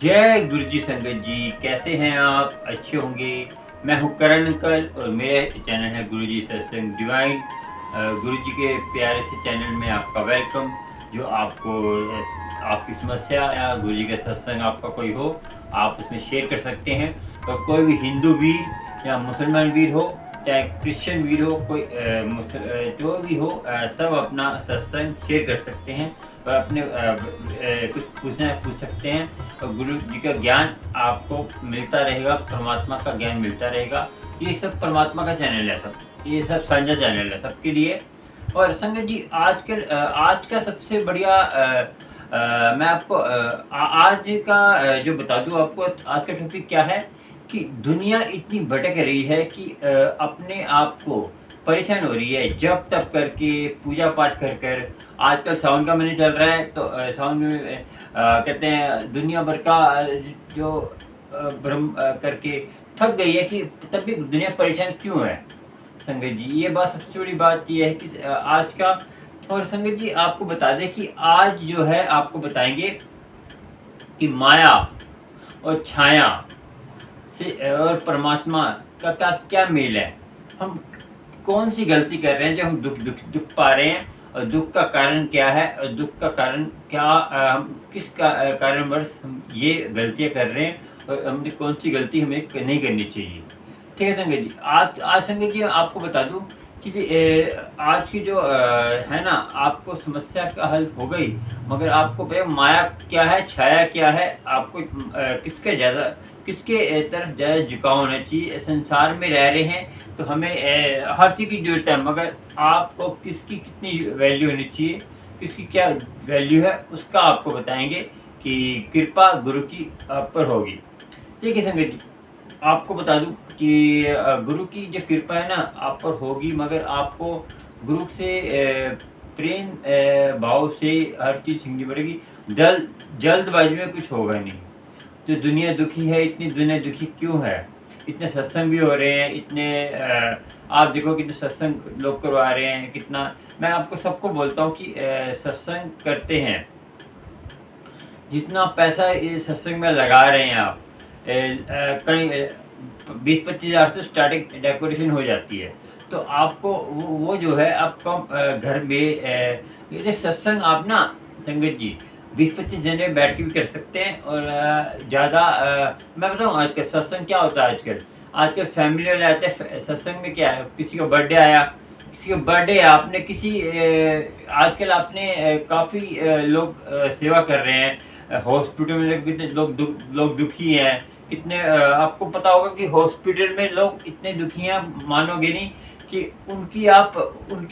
जय गुरु जी संगत जी, कैसे हैं आप? अच्छे होंगे। मैं हूँ करण अंकल और मेरे चैनल है गुरु जी सत्संग डिवाइन। गुरु जी के प्यारे से चैनल में आपका वेलकम। जो आपको आपकी समस्या या गुरु जी का सत्संग आपका कोई हो, आप उसमें शेयर कर सकते हैं। और कोई भी हिंदू वीर या मुसलमान वीर हो, चाहे क्रिश्चियन वीर हो, कोई जो भी हो, सब अपना सत्संग शेयर कर सकते हैं और अपने कुछ पूछना है पूछ सकते हैं। और गुरु जी का ज्ञान आपको मिलता रहेगा, परमात्मा का ज्ञान मिलता रहेगा। ये सब परमात्मा का चैनल है, सब ये सब साझा चैनल है सबके लिए। और संगत जी आज का सबसे बढ़िया मैं आपको आज का जो बता दूं आपको, आज का टॉपिक क्या है कि दुनिया इतनी भटक रही है कि अपने आप को परेशान हो रही है, जप तप करके, पूजा पाठ कर कर। आजकल सावन का महीना चल रहा है, तो सावन में कहते हैं दुनिया भर का जो ब्रह्म करके थक गई है कि तब भी दुनिया परेशान क्यों है। संगत जी, ये बात सबसे बड़ी बात ये है कि आज का। और संगत जी, आपको बता दें कि आज जो है आपको बताएंगे कि माया और छाया से और परमात्मा का क्या मेल है। हम कौन सी गलती कर रहे हैं जो हम दुख पा रहे हैं, और दुख का कारण क्या है, और दुख का कारण क्या, हम किस कारणवश हम ये गलतियां कर रहे हैं, और हमने कौन सी गलती हमें नहीं करनी चाहिए। ठीक है संगत जी, आज संगत जी आपको बता दूं कि आज की जो है ना, आपको समस्या का हल हो गई, मगर आपको भैया माया क्या है, छाया क्या है, आपको किसके तरफ ज़्यादा झुकाव होना चाहिए। संसार में रह रहे हैं तो हमें हर चीज़ की ज़रूरत है, मगर आपको किसकी कितनी वैल्यू होनी चाहिए, किसकी क्या वैल्यू है, उसका आपको बताएंगे कि कृपा गुरु की आप पर होगी। देखिए संगत जी, आपको बता दूं कि गुरु की जो कृपा है ना आप पर होगी, मगर आपको गुरु से प्रेम भाव से हर चीज़ सीखनी पड़ेगी। जल्दबाजी में कुछ होगा नहीं। जो दुनिया दुखी है, इतनी दुनिया दुखी क्यों है? इतने सत्संग भी हो रहे हैं, इतने आप देखो कितने सत्संग लोग करवा रहे हैं, कितना। मैं आपको सबको बोलता हूँ कि सत्संग करते हैं, जितना पैसा ये सत्संग में लगा रहे हैं आप, कहीं 20-25 हज़ार से स्टार्टिंग डेकोरेशन हो जाती है। तो आपको वो जो है आपका घर में ये सत्संग आप ना संगत जी 20-25 जने बैठ के भी कर सकते हैं। और ज़्यादा मैं बताऊँ आजकल सत्संग क्या होता है। आजकल फैमिली वाले आते हैं सत्संग में। क्या है, किसी का बर्थडे आया, किसी का बर्थडे आपने किसी आजकल आपने काफ़ी लोग सेवा कर रहे हैं। हॉस्पिटल में कितने लोग दुखी हैं, कितने आपको पता होगा कि हॉस्पिटल में लोग इतने दुखी हैं, मानोगे नहीं कि उनकी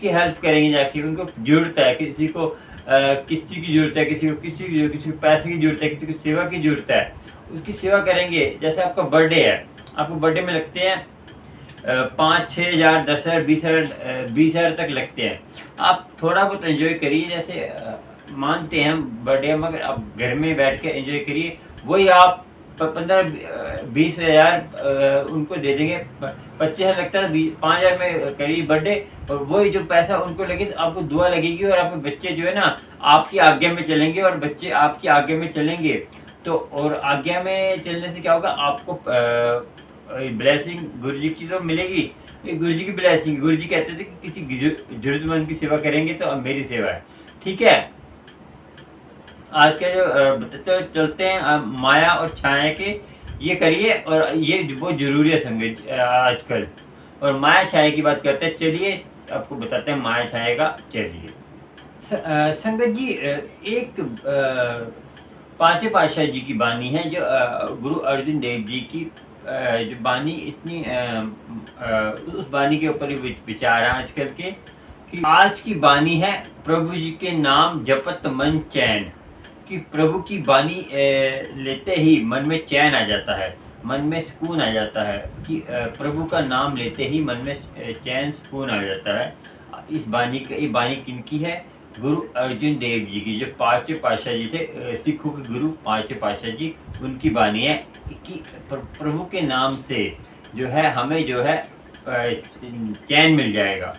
हेल्प करेंगे जाके। उनको ज़रूरत है, किसी को किस चीज़ की ज़रूरत है, किसी को पैसे की ज़रूरत है, किसी को सेवा की ज़रूरत है, उसकी सेवा करेंगे। जैसे आपका बर्थडे है, आपको बर्थडे में लगते हैं 5-6 हज़ार, 10 हज़ार, 20 हज़ार तक लगते हैं। आप थोड़ा बहुत एंजॉय करिए। जैसे मानते हैं हम बर्थडे, मगर आप घर में बैठ के एंजॉय करिए। वही आप 15-20 हज़ार उनको दे देंगे। 25 हज़ार लगता है, 5 हज़ार में करिए बर्थडे, और वही जो पैसा उनको लगे तो आपको दुआ लगेगी, और आपके बच्चे जो है ना आपकी आज्ञा में चलेंगे, और बच्चे आपकी आज्ञा में चलेंगे। तो और आज्ञा में चलने से क्या होगा, आपको ब्लेसिंग गुरु जी की तो मिलेगी। ये गुरु जी की ब्लेसिंग, गुरु जी कहते थे कि किसी जरूरतमंद की सेवा करेंगे तो अब मेरी सेवा है। ठीक है, आज के जो बताते चलते हैं माया और छाया के, ये करिए। और ये बहुत जरूरी है संगत आजकल। और माया छाया की बात करते हैं, चलिए आपको बताते हैं माया छाया का। चलिए संगत जी, एक पांचवें पातशाह जी की बानी है, जो गुरु अर्जुन देव जी की जो बानी इतनी उस बानी के ऊपर विचार है आजकल के, कि आज की बानी है प्रभु जी के नाम जपत मन चैन। कि प्रभु की बानी लेते ही मन में चैन आ जाता है, मन में सुकून आ जाता है। कि प्रभु का नाम लेते ही मन में चैन सुकून आ जाता है। इस बानी का, ये बानी किनकी है? गुरु अर्जुन देव जी की, जो पांचवें पातशाह जी थे, सिखों के गुरु पांचवें पातशाह जी, उनकी बानी है कि प्रभु के नाम से जो है हमें जो है चैन मिल जाएगा।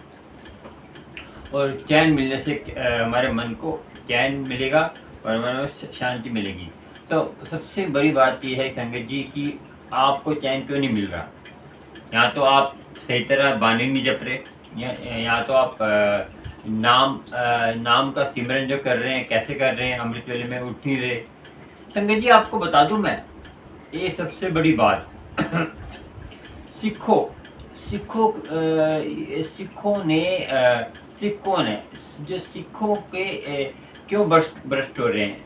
और चैन मिलने से हमारे मन को चैन मिलेगा और हमारे शांति मिलेगी। तो सबसे बड़ी बात ये है संगत जी कि आपको चैन क्यों नहीं मिल रहा। यहाँ तो आप सही तरह बानी नहीं जप रहे, यहाँ तो आप नाम का सिमरन जो कर रहे हैं कैसे कर रहे हैं, अमृत वेले में उठ नहीं रहे। संगत जी आपको बता दूं मैं, ये सबसे बड़ी बात सिखों सिखों सिखों ने जो सिखों के क्यों भ्रष्ट हो रहे हैं।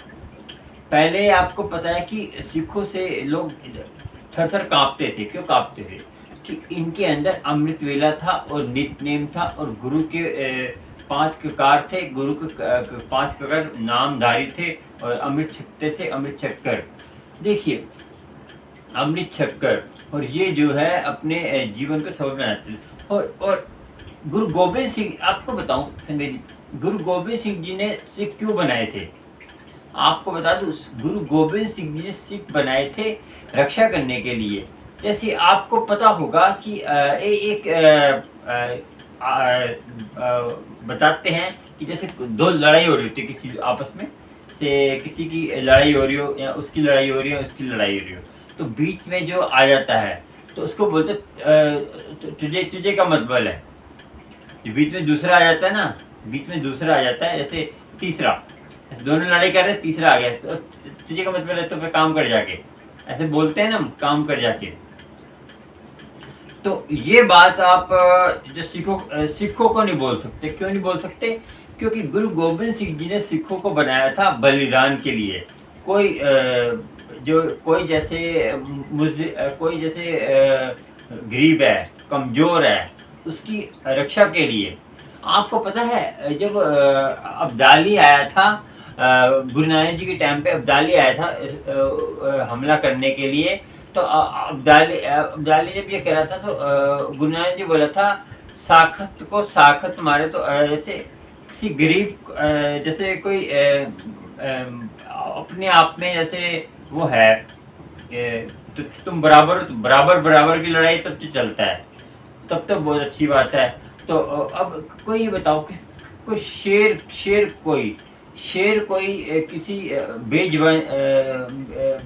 पहले आपको पता है कि सिखों से लोग थर थर कांपते थे। क्यों कांपते थे? कि इनके अंदर अमृत वेला था और नित्य नेम था और गुरु के 5 ककार थे, गुरु के 5 ककार नामधारी थे और अमृत छकते थे, अमृत छक्कर। देखिए अमृत छक्कर, और ये जो है अपने जीवन को सफल बनाते थे। और गुरु गोबिंद सिंह, आपको बताऊं संजय जी, गुरु गोबिंद सिंह जी ने सिख क्यों बनाए थे? आपको बता दूं, गुरु गोबिंद सिंह जी ने सिख बनाए थे रक्षा करने के लिए। जैसे आपको पता होगा कि एक बताते हैं कि जैसे 2 लड़ाई हो रही होती है किसी आपस में से, किसी की लड़ाई हो रही हो या उसकी लड़ाई हो रही हो, उसकी लड़ाई हो रही हो, तो बीच में जो आ जाता है तो उसको बोलते तुझे तुझे का मतलब है। जो बीच में दूसरा आ जाता है ना, बीच में दूसरा आ जाता है, जैसे तीसरा, दोनों लड़ाई कर रहे हैं, तीसरा आ गया तो तुझे का मतलब है तो फिर काम कर जाके, ऐसे बोलते हैं ना, काम कर जाके। तो ये बात आप जो सिखों को नहीं बोल सकते। क्यों नहीं बोल सकते? क्योंकि गुरु गोबिंद सिंह जी ने सिखों को बनाया था बलिदान के लिए। कोई कोई जैसे गरीब है, कमजोर है, उसकी रक्षा के लिए। आपको पता है जब अब्दाली आया था, गुरु नानक जी के टाइम पे अब्दाली आया था हमला करने के लिए, तो अब्दाली जब ये कह रहा था तो गुरु नानक जी बोला था साखत को साखत मारे। तो जैसे किसी गरीब जैसे कोई अपने आप में जैसे वो है, तो तुम बराबर की लड़ाई तब तो चलता है, तब तो बहुत अच्छी बात है। तो अब कोई ये बताओ कि कोई शेर कोई किसी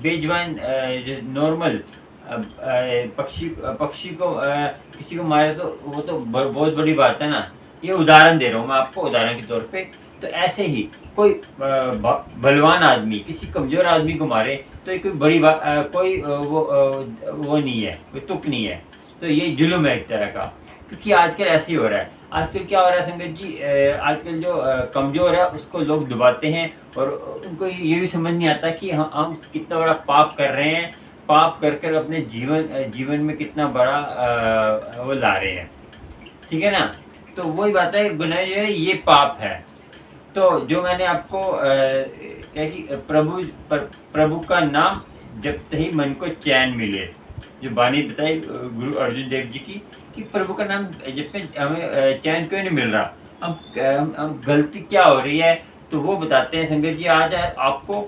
बेजवान नॉर्मल पक्षी को किसी को मारे तो वो तो बहुत बड़ी बात है ना। ये उदाहरण दे रहा हूँ मैं आपको, उदाहरण के तौर पे। तो ऐसे ही कोई बलवान आदमी किसी कमजोर आदमी को मारे तो ये कोई बड़ी बात, कोई वो नहीं है, कोई तुक नहीं है। तो ये जुल्म है एक तरह का, क्योंकि आजकल ऐसे ही हो रहा है। आजकल क्या हो रहा है संगत जी, आजकल जो कमजोर है उसको लोग दबाते हैं और उनको ये भी समझ नहीं आता कि हम कितना बड़ा पाप कर रहे हैं, पाप कर कर अपने जीवन में कितना बड़ा वो ला रहे हैं। ठीक है ना? तो वही बात है, गुनाह जो है ये पाप है। तो जो मैंने आपको क्या कि प्रभु का नाम जपते ही मन को चैन मिले, जो बानी बताई गुरु अर्जुन देव जी की, कि प्रभु का नाम जपते हमें चैन क्यों नहीं मिल रहा, हम गलती क्या हो रही है, तो वो बताते हैं संगत जी। आज आपको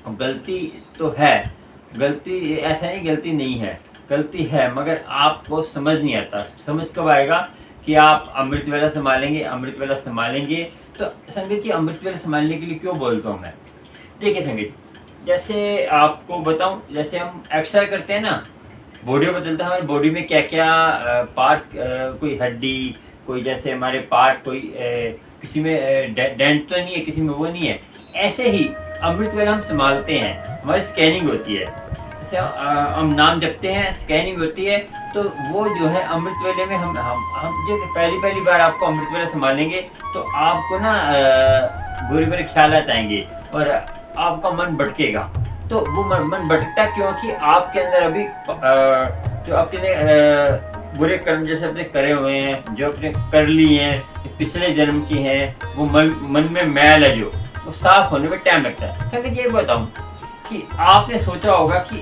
गलती तो है, गलती ऐसा नहीं गलती नहीं है, गलती है, मगर आपको समझ नहीं आता। समझ कब आएगा कि आप अमृत वेला संभालेंगे। तो संगत जी अमृत वेला संभालने के लिए क्यों बोलता हूँ मैं? देखिए संगत जी, जैसे आपको बताऊं, जैसे हम एक्सरसाइज करते हैं ना, बॉडी बदलता है, हमारी बॉडी में क्या क्या पार्ट, कोई हड्डी, कोई जैसे हमारे पार्ट, कोई किसी में डेंट तो नहीं है, किसी में वो नहीं है। ऐसे ही अमृत वेला हम संभालते हैं, हमारी स्कैनिंग होती है। जैसे हम नाम जपते हैं, स्कैनिंग होती है, तो वो जो है अमृत वेले में हम जो पहली बार आपको अमृत वेला संभालेंगे तो आपको ना बुरे ख्याल आएंगे और आपका मन भटकेगा। तो वो मन भटकता क्योंकि आपके अंदर अभी जो आपने बुरे कर्म जैसे अपने करे हुए हैं, जो अपने कर लिए हैं, पिछले जन्म की हैं, वो मन में मैल है जो, वो साफ होने में टाइम लगता है। तो मैं ये बताऊं कि आपने सोचा होगा कि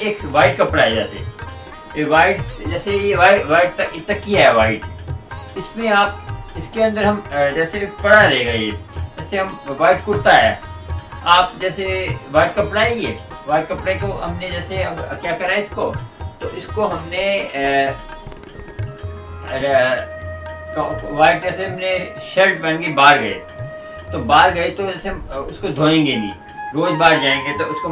एक वाइट कपड़ा है, जैसे वाइट, जैसे ये वाइट तकिया है वाइट, इसमें आप इसके अंदर हम जैसे पड़ा रहेगा ये, जैसे हम वाइट कुर्ता है, आप जैसे वाइट कपड़ा है, ये वाइट कपड़े को हमने जैसे अब क्या करा है इसको, तो इसको हमने वाइट जैसे हमने शर्ट पहन के बाहर गए, तो जैसे उसको धोएंगे नहीं, रोज़ बाहर जाएंगे तो उसको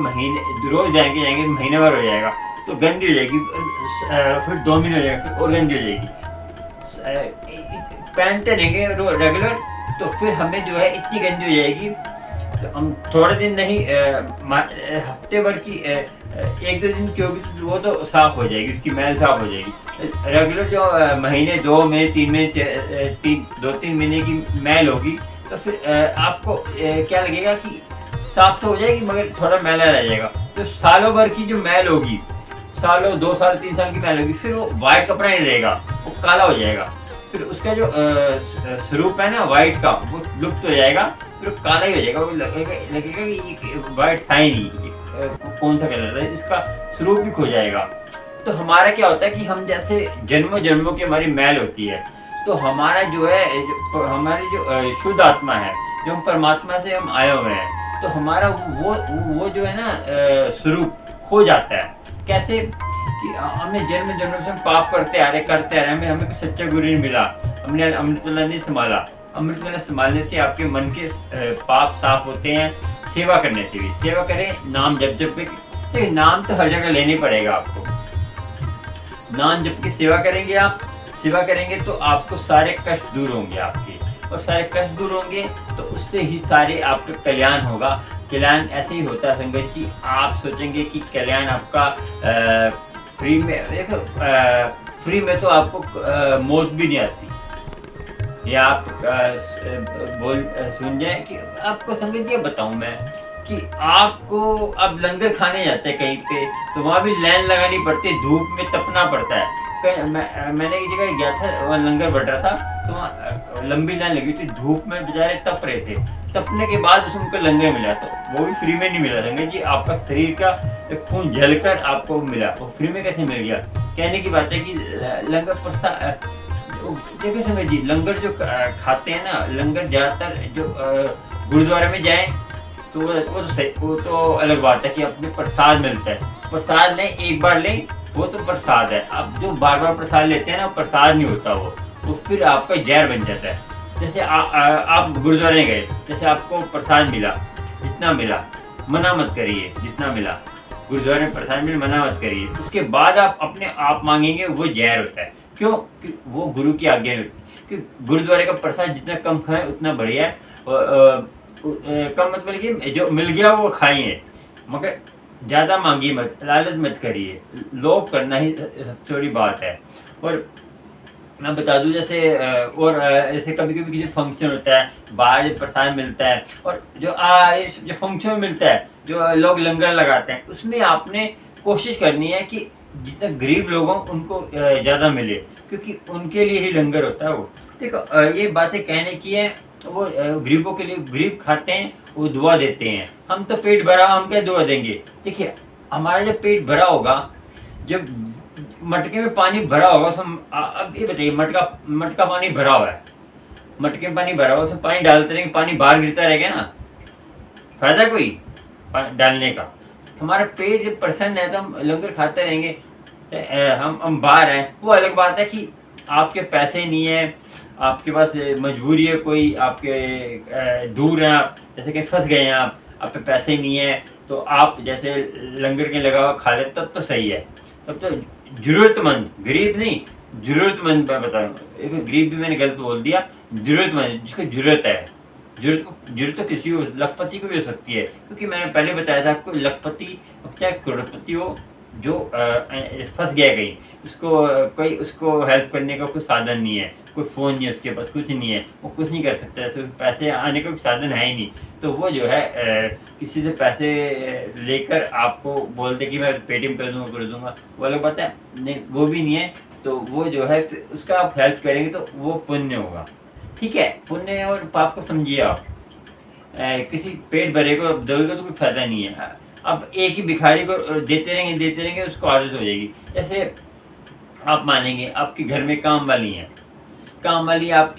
रोज़ जाएंगे महीने भर हो जाएगा तो गंदी हो जाएगी, फिर 2 महीने हो जाएगा फिर और गंदी हो जाएगी। पहनते रहेंगे रेगुलर तो फिर हमें जो है इतनी गंदी हो जाएगी, तो हम थोड़े दिन नहीं हफ्ते भर की 1-2 दिन की होगी तो वो तो साफ हो जाएगी, उसकी मैल साफ हो जाएगी। रेगुलर जो महीने 2 महीने की मैल होगी तो फिर आपको क्या लगेगा कि साफ तो हो जाएगी मगर थोड़ा मैला रह जाएगा। तो सालों भर की जो मैल होगी, सालों 2 साल 3 साल की मैल होगी, फिर वो वाइट कपड़ा नहीं रहेगा, वो काला हो जाएगा। फिर उसका जो स्वरूप है ना वाइट का वो लुप्त हो जाएगा, फिर काला ही हो जाएगा। वो लगेगा कि वाइट था ही नहीं, कौन सा कलर था, इसका स्वरूप भी खो जाएगा। तो हमारा क्या होता है कि हम जैसे जन्मों जन्मों की हमारी मैल होती है, तो हमारा जो है हमारी जो शुद्ध आत्मा है, जो परमात्मा से हम आए हुए हैं, तो हमारा वो जो है ना स्वरूप खो जाता है। कैसे कि हमने जन्म जन्म से हम पाप करते आ रहे हमें कोई सच्चा गुरु नहीं मिला, हमने अमृतवाला नहीं संभाला। अमृतवाला संभालने से आपके मन के पाप साफ होते हैं, सेवा करने से भी। सेवा करें, नाम जप के, तो नाम तो हर जगह लेना पड़ेगा आपको। नाम जप की सेवा करेंगे आप, सेवा करेंगे तो आपको सारे कष्ट दूर होंगे आपके, और सारे कष्ट दूर होंगे तो उससे ही सारे आपका कल्याण होगा। कल्याण ऐसे ही होता है संगत जी। आप सोचेंगे कि कल्याण आपका फ्री में, देखो फ्री में तो आपको मौत भी नहीं आती। या आप सुन जाए कि आपको संगत जी बताऊं मैं कि आपको अब लंगर खाने जाते हैं कहीं पे तो वहाँ भी लाइन लगानी पड़ती है, धूप में तपना पड़ता है। मैंने एक जगह गया था, वहाँ लंगर बढ़ रहा था तो वहाँ लंबी लाइन लगी थी, धूप में बेचारे तप रहे थे। तपने के बाद उनको लंगर मिला, तो वो भी फ्री में नहीं मिला संगत जी। आपका शरीर का खून जलकर आपको मिला, वो फ्री में कैसे मिल गया? कहने की बात है कि लंगर देखो संगत जी, लंगर जो खाते हैं ना, लंगर ज्यादातर जो गुरुद्वारे में जाए तो वो तो अलग बात है कि अपने प्रसाद मिलता है। प्रसाद नहीं, एक बार लें वो तो प्रसाद है। आप जो बार बार प्रसाद लेते हैं ना, वो प्रसाद नहीं होता, वो तो फिर आपका जहर बन जाता है। जैसे आप गुरुद्वारे गए, जैसे आपको प्रसाद मिला, जितना मिला मना मत करिए, जितना मिला गुरुद्वारे में प्रसाद मिला मना मत करिए। उसके बाद आप अपने आप मांगेंगे, वो जहर होता है। क्यों? कि वो गुरु की आज्ञा नहीं होती। कि गुरुद्वारे का प्रसाद जितना कम खाएं उतना बढ़िया है। कम मतलब कि जो मिल गया वो खाइए, मगर ज़्यादा मांगिए मत, लालच मत करिए। लोभ करना ही सबसे बड़ी बात है। और मैं बता दूं जैसे ऐसे कभी कभी किसी फंक्शन होता है, बाहर जो प्रसाद मिलता है, और जो फंक्शन में मिलता है, जो लोग लंगर लगाते हैं, उसमें आपने कोशिश करनी है कि जितना गरीब लोग हों उनको ज़्यादा मिले, क्योंकि उनके लिए ही लंगर होता है वो। देखो ये बातें कहने की है, वो गरीबों के लिए, गरीब खाते हैं, वो दुआ देते हैं। हम तो पेट भरा, हम क्या दुआ देंगे? देखिए हमारा जब पेट भरा होगा, जब मटके में पानी भरा होगा, अब ये बताइए, मटका पानी भरा हुआ है, मटके में पानी भरा हुआ, उसमें पानी डालते रहेंगे, पानी बाहर गिरता रहेगा ना, फायदा कोई डालने का? हमारा पेट जब प्रसन्न है तो हम लंगर खाते रहेंगे। हम बाहर हैं, वो अलग बात है कि आपके पैसे नहीं है, आपके पास मजबूरी है, कोई आपके दूर हैं, आप जैसे कहीं फंस गए हैं, आप पे पैसे नहीं है, तो आप जैसे लंगर के लगा हुआ खा ले, तब तो सही है। तब तो जरूरतमंद, गरीब नहीं, जरूरतमंद, मैं बताऊँ, गरीब भी मैंने गलत बोल दिया, जरूरतमंद, जिसको जरूरत है। जरूरत तो किसी को, लखपति को भी हो सकती है, क्योंकि मैंने पहले बताया था आपको, लखपति चाहे करोड़पति हो, जो फंस गया कहीं, उसको हेल्प करने का कोई साधन नहीं है, कोई फ़ोन नहीं है उसके पास, कुछ नहीं है, वो कुछ नहीं कर सकता, ऐसे पैसे आने का कोई साधन है ही नहीं, तो वो जो है किसी से पैसे लेकर आपको बोलते कि मैं पेटीएम कर दूंगा, वो अलग बात है, नहीं वो भी नहीं है। तो वो जो है उसका आप हेल्प करेंगे तो वो पुण्य होगा, ठीक है? पुण्य और पाप को समझिए आप। किसी पेट भरे को दोगे तो कोई फायदा नहीं है। अब एक ही भिखारी को देते रहेंगे, उसको आदत हो जाएगी। जैसे आप मानेंगे, आपके घर में काम वाली है, काम वाली आप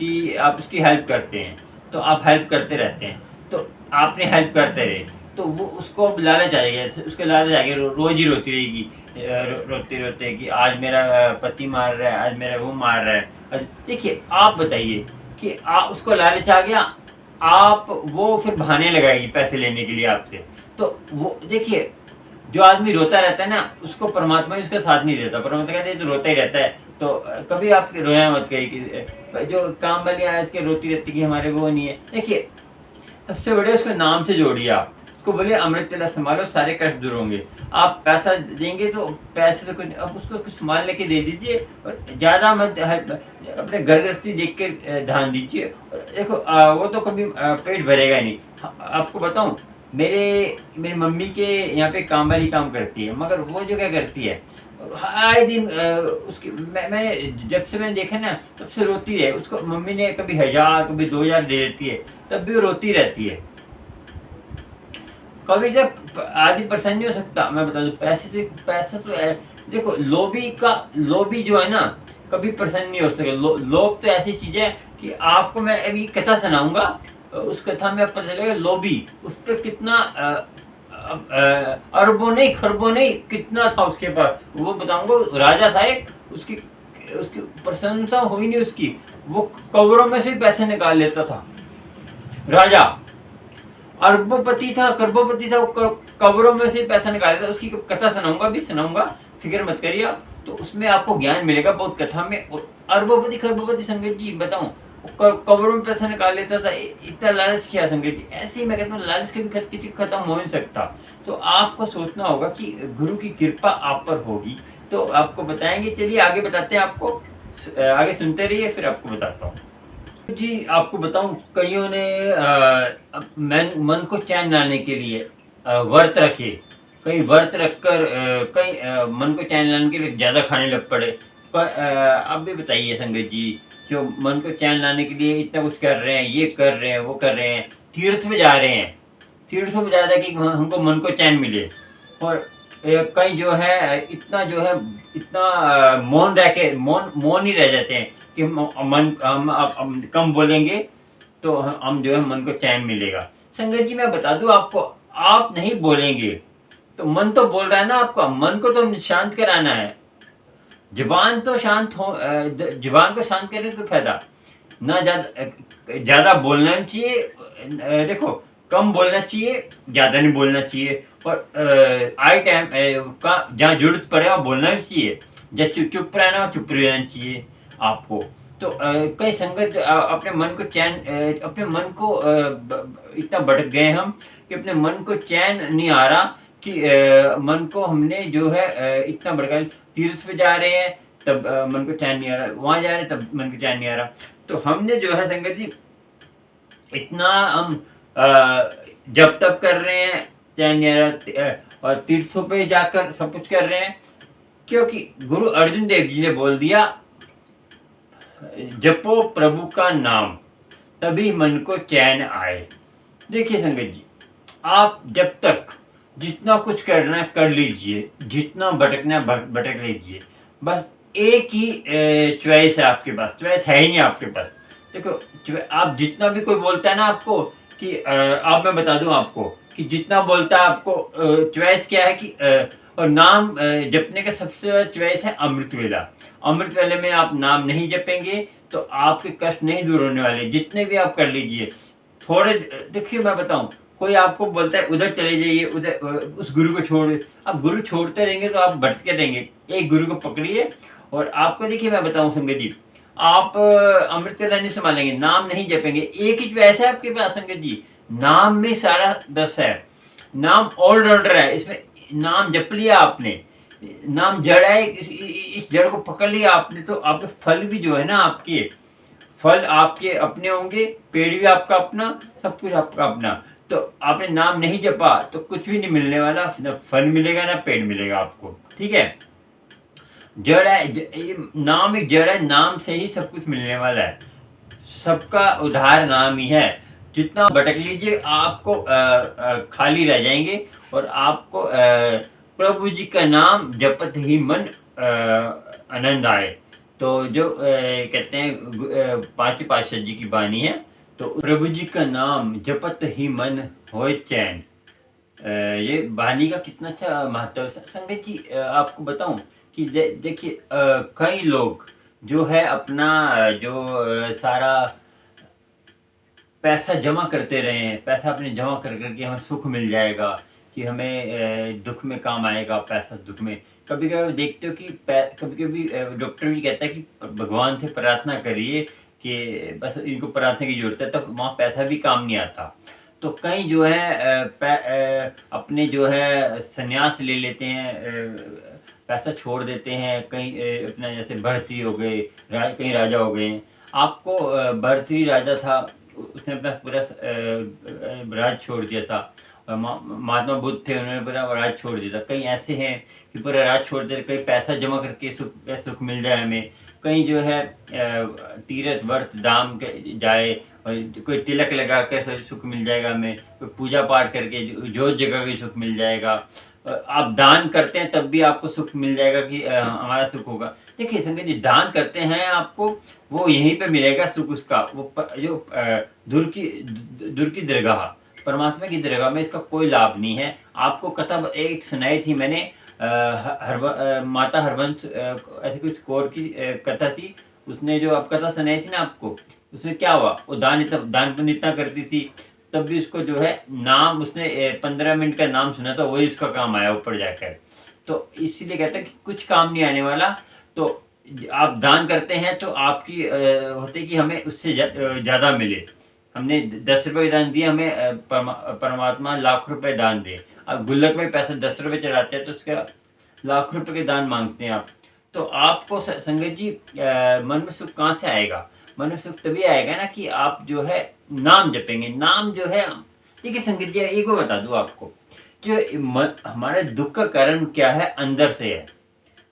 उसकी हेल्प करते हैं, तो आप हेल्प करते रहते हैं, तो आपने हेल्प करते रहे, तो वो उसको अब लालच आएगा, उसके लालच आएगा, रोज ही रोती रहेगी, रोते कि आज मेरा पति मार रहा है, आज मेरा वो मार रहा है। देखिए आप बताइए कि उसको लालच आ गया, आप वो फिर बहाने लगाएगी पैसे लेने के लिए आपसे, तो वो देखिए, जो आदमी रोता रहता है ना, उसको परमात्मा भी उसका साथ नहीं देता। परमात्मा कहते हैं तो रोता ही रहता है। तो कभी आप रोया मत करिए कि जो काम वाली आज के रोती रहती है कि हमारे वो नहीं है। देखिए, सबसे बड़े उसको नाम से जोड़िए आप। उसको बोलिए अमृत वेला संभालो, सारे कष्ट दूर होंगे। आप पैसा देंगे तो पैसे से कुछ, आप उसको कुछ सामान लेके दे दीजिए और ज़्यादा मत अपने घर गृहस्थी देख के ध्यान दीजिए। और देखो वो तो कभी पेट भरेगा ही नहीं। आपको बताऊँ, मेरी मम्मी के यहाँ पे काम वाली काम करती है, मगर वो जो क्या करती है, आए दिन उसकी मैंने जब से मैंने देखा ना, तब से रोती है। उसको मम्मी ने कभी 1000 कभी 2000 दे देती है, तब भी वो रोती रहती है। कभी जब आदमी परेशान नहीं हो सकता, मैं बता दूं, पैसे से पैसा तो है। देखो, लोभी जो है ना, कभी प्रसन्न नहीं हो सकता। लोभ तो ऐसी चीज है कि आपको मैं अभी कथा सुनाऊंगा, उस कथा में पता चलेगा लोभी उस पर कितना अरबों नहीं खरबों नहीं कितना था उसके पास, वो बताऊंगा। राजा था एक, उसकी उसकी प्रशंसा हुई नहीं उसकी, वो कब्रों में से पैसे निकाल लेता था। राजा अरबोपति था, करोड़पति था, वो कब्रों में से पैसा निकाल लेता। उसकी कथा सुनाऊंगा, भी सुनाऊंगा, फिक्र मत करिए आप। तो उसमें आपको ज्ञान मिलेगा बहुत कथा में। अरबोपति खरबोपति संगत जी बताऊं, कब्रों में पैसा निकाल लेता था। इतना लालच किया संगत जी। ऐसे ही मैं कहता हूँ, लालच कभी किसी को खत्म हो नहीं सकता। तो आपको सोचना होगा कि गुरु की कृपा आप पर होगी, तो आपको बताएंगे। चलिए आगे बताते हैं आपको, आगे सुनते रहिए, फिर आपको बताता हूँ जी। आपको बताऊं, कईयों ने मन को चैन लाने के लिए व्रत रखे। कई व्रत रखकर कई मन को चैन लाने के लिए ज़्यादा खाने लग पड़े। आप भी बताइए संगत जी, जो मन को चैन लाने के लिए इतना कुछ कर रहे हैं, ये कर रहे हैं, वो कर रहे हैं, तीर्थ में जा रहे हैं, तीर्थों में जा रहे हैं कि हमको मन को चैन मिले। और कई जो है इतना जो है इतना मौन रह के मौन ही रह जाते हैं कि हम कम बोलेंगे तो हम जो है मन को चैन मिलेगा। संगत जी मैं बता दूं आपको, आप नहीं बोलेंगे तो मन तो बोल रहा है ना आपका, मन को तो शांत कराना है। जुबान तो शांत हो, जुबान को शांत करने का फायदा ना, ज्यादा बोलना नहीं चाहिए। देखो, कम बोलना चाहिए, ज्यादा नहीं बोलना चाहिए। और आई टाइम का जहाँ जरूरत पड़े वहाँ बोलना भी चाहिए। जब चुप रहना चुप रहना चाहिए आपको। तो कई संगत अपने मन को चैन, अपने मन को इतना भटक गए हम कि अपने मन को चैन नहीं आ रहा कि मन को हमने जो है इतना भटका। तीर्थ पे जा रहे हैं तब मन को चैन नहीं आ रहा, वहां जा रहे हैं तब मन को चैन नहीं आ रहा। तो हमने जो है संगत जी इतना हम जब तब कर रहे हैं, चैन नहीं आ रहा, और तीर्थों पे जाकर सब कुछ कर रहे हैं, क्योंकि गुरु अर्जुन देव जी ने बोल दिया, जपो प्रभु का नाम तभी मन को चैन आए। देखिए संगत जी, आप जब तक जितना कुछ करना है कर लीजिए, जितना भटकना है भटक लीजिए। बस एक ही चॉइस है आपके पास, चॉइस है ही नहीं आपके पास। देखो, आप जितना भी कोई बोलता है ना आपको कि आप, मैं बता दूं आपको कि जितना बोलता है आपको, चॉइस क्या है कि और नाम जपने का सबसे ज्यादा चॉइस है अमृत वेला। अमृत वेले में आप नाम नहीं जपेंगे तो आपके कष्ट नहीं दूर होने वाले, जितने भी आप कर लीजिए। थोड़े, देखिए मैं बताऊं, कोई आपको बोलता है उधर चले जाइए, उधर उस गुरु को छोड़, अब गुरु छोड़ते रहेंगे तो आप भटकते रहेंगे। एक गुरु को पकड़िए और आपको, देखिए मैं बताऊं संगत जी, आप अमृत वेला नहीं संभालेंगे, नाम नहीं जपेंगे, एक ही ऐसा है आपके पास संगत जी, नाम में सारा रस है। नाम ऑलराउंडर है, इसमें नाम जप लिया आपने, नाम जड़ है, इस जड़ को पकड़ लिया आपने, तो आपके फल भी जो है ना, आपके फल आपके अपने होंगे, पेड़ भी आपका अपना, सब कुछ आपका अपना। तो आपने नाम नहीं जपा तो कुछ भी नहीं मिलने वाला, न फल मिलेगा ना पेड़ मिलेगा आपको। ठीक है, जड़ है, नाम एक जड़ है, नाम से ही सब कुछ मिलने वाला है। सबका उधार नाम ही है। जितना भटक लीजिए आपको खाली रह जाएंगे, और आपको प्रभु जी का नाम जपत ही मन आनंद आए। तो जो कहते हैं पांचवी पातशाह जी की वाणी है, तो प्रभु जी का नाम जपत ही मन होए चैन। ये वाणी का कितना अच्छा महत्व है संगत जी। आपको बताऊं कि देखिए, कई लोग जो है अपना जो सारा पैसा जमा करते रहे हैं, पैसा अपने जमा कर करके हमें सुख मिल जाएगा, कि हमें दुख में काम आएगा पैसा, दुख में कभी कभी देखते हो कि कभी कभी डॉक्टर भी कहता है कि भगवान से प्रार्थना करिए कि बस इनको प्रार्थना की जरूरत है, तब वहाँ पैसा भी काम नहीं आता। तो कई जो है अपने जो है संन्यास ले लेते हैं, पैसा छोड़ देते हैं, कहीं अपना जैसे भर्तृ हो गए, कहीं राजा हो गए। आपको भर्तृ राजा था, उसने अपना पूरा राज छोड़ दिया था। और महात्मा बुद्ध थे, उन्होंने पूरा राज छोड़ दिया था। कई ऐसे हैं कि पूरा राज छोड़ देते, कहीं पैसा जमा करके सुख मिल जाए हमें, कहीं जो है तीर्थ व्रत धाम जाए और कोई तिलक लगा कर सुख मिल जाएगा हमें, कोई पूजा पाठ करके जोत जगह भी सुख मिल जाएगा। आप दान करते हैं तब भी आपको सुख मिल जाएगा कि हमारा सुख होगा। देखिए संगत जी, दान करते हैं आपको वो यहीं पे मिलेगा सुख उसका, वो जो दूर की दरगाह, परमात्मा की दरगाह में इसका कोई लाभ नहीं है। आपको कथा एक सुनाई थी मैंने, माता हरबंस ऐसे कुछ कौर की कथा थी। उसने जो आप कथा सुनाई थी ना आपको, उसमें क्या हुआ, वो दान पुण्य इतना करती थी, तब भी उसको जो है नाम, उसने 15 मिनट का नाम सुना था, वही उसका काम आया ऊपर जाकर। तो इसीलिए कहते हैं कि कुछ काम नहीं आने वाला। तो आप दान करते हैं तो आपकी होते कि हमें उससे ज़्यादा मिले। हमने 10 रुपये दान दिए, हमें परमात्मा लाख रुपए दान दे। अब गुल्लक में पैसा 10 रुपये चढ़ाते हैं तो उसका लाख रुपए के दान मांगते हैं आप। तो आपको संगत जी मन में सुख कहाँ से आएगा? मन में सुख तभी आएगा ना कि आप जो है नाम जपेंगे। नाम जो है, देखिए संगत जी एक बार बता दूं आपको, जो हमारे दुख का कारण क्या है, अंदर से है।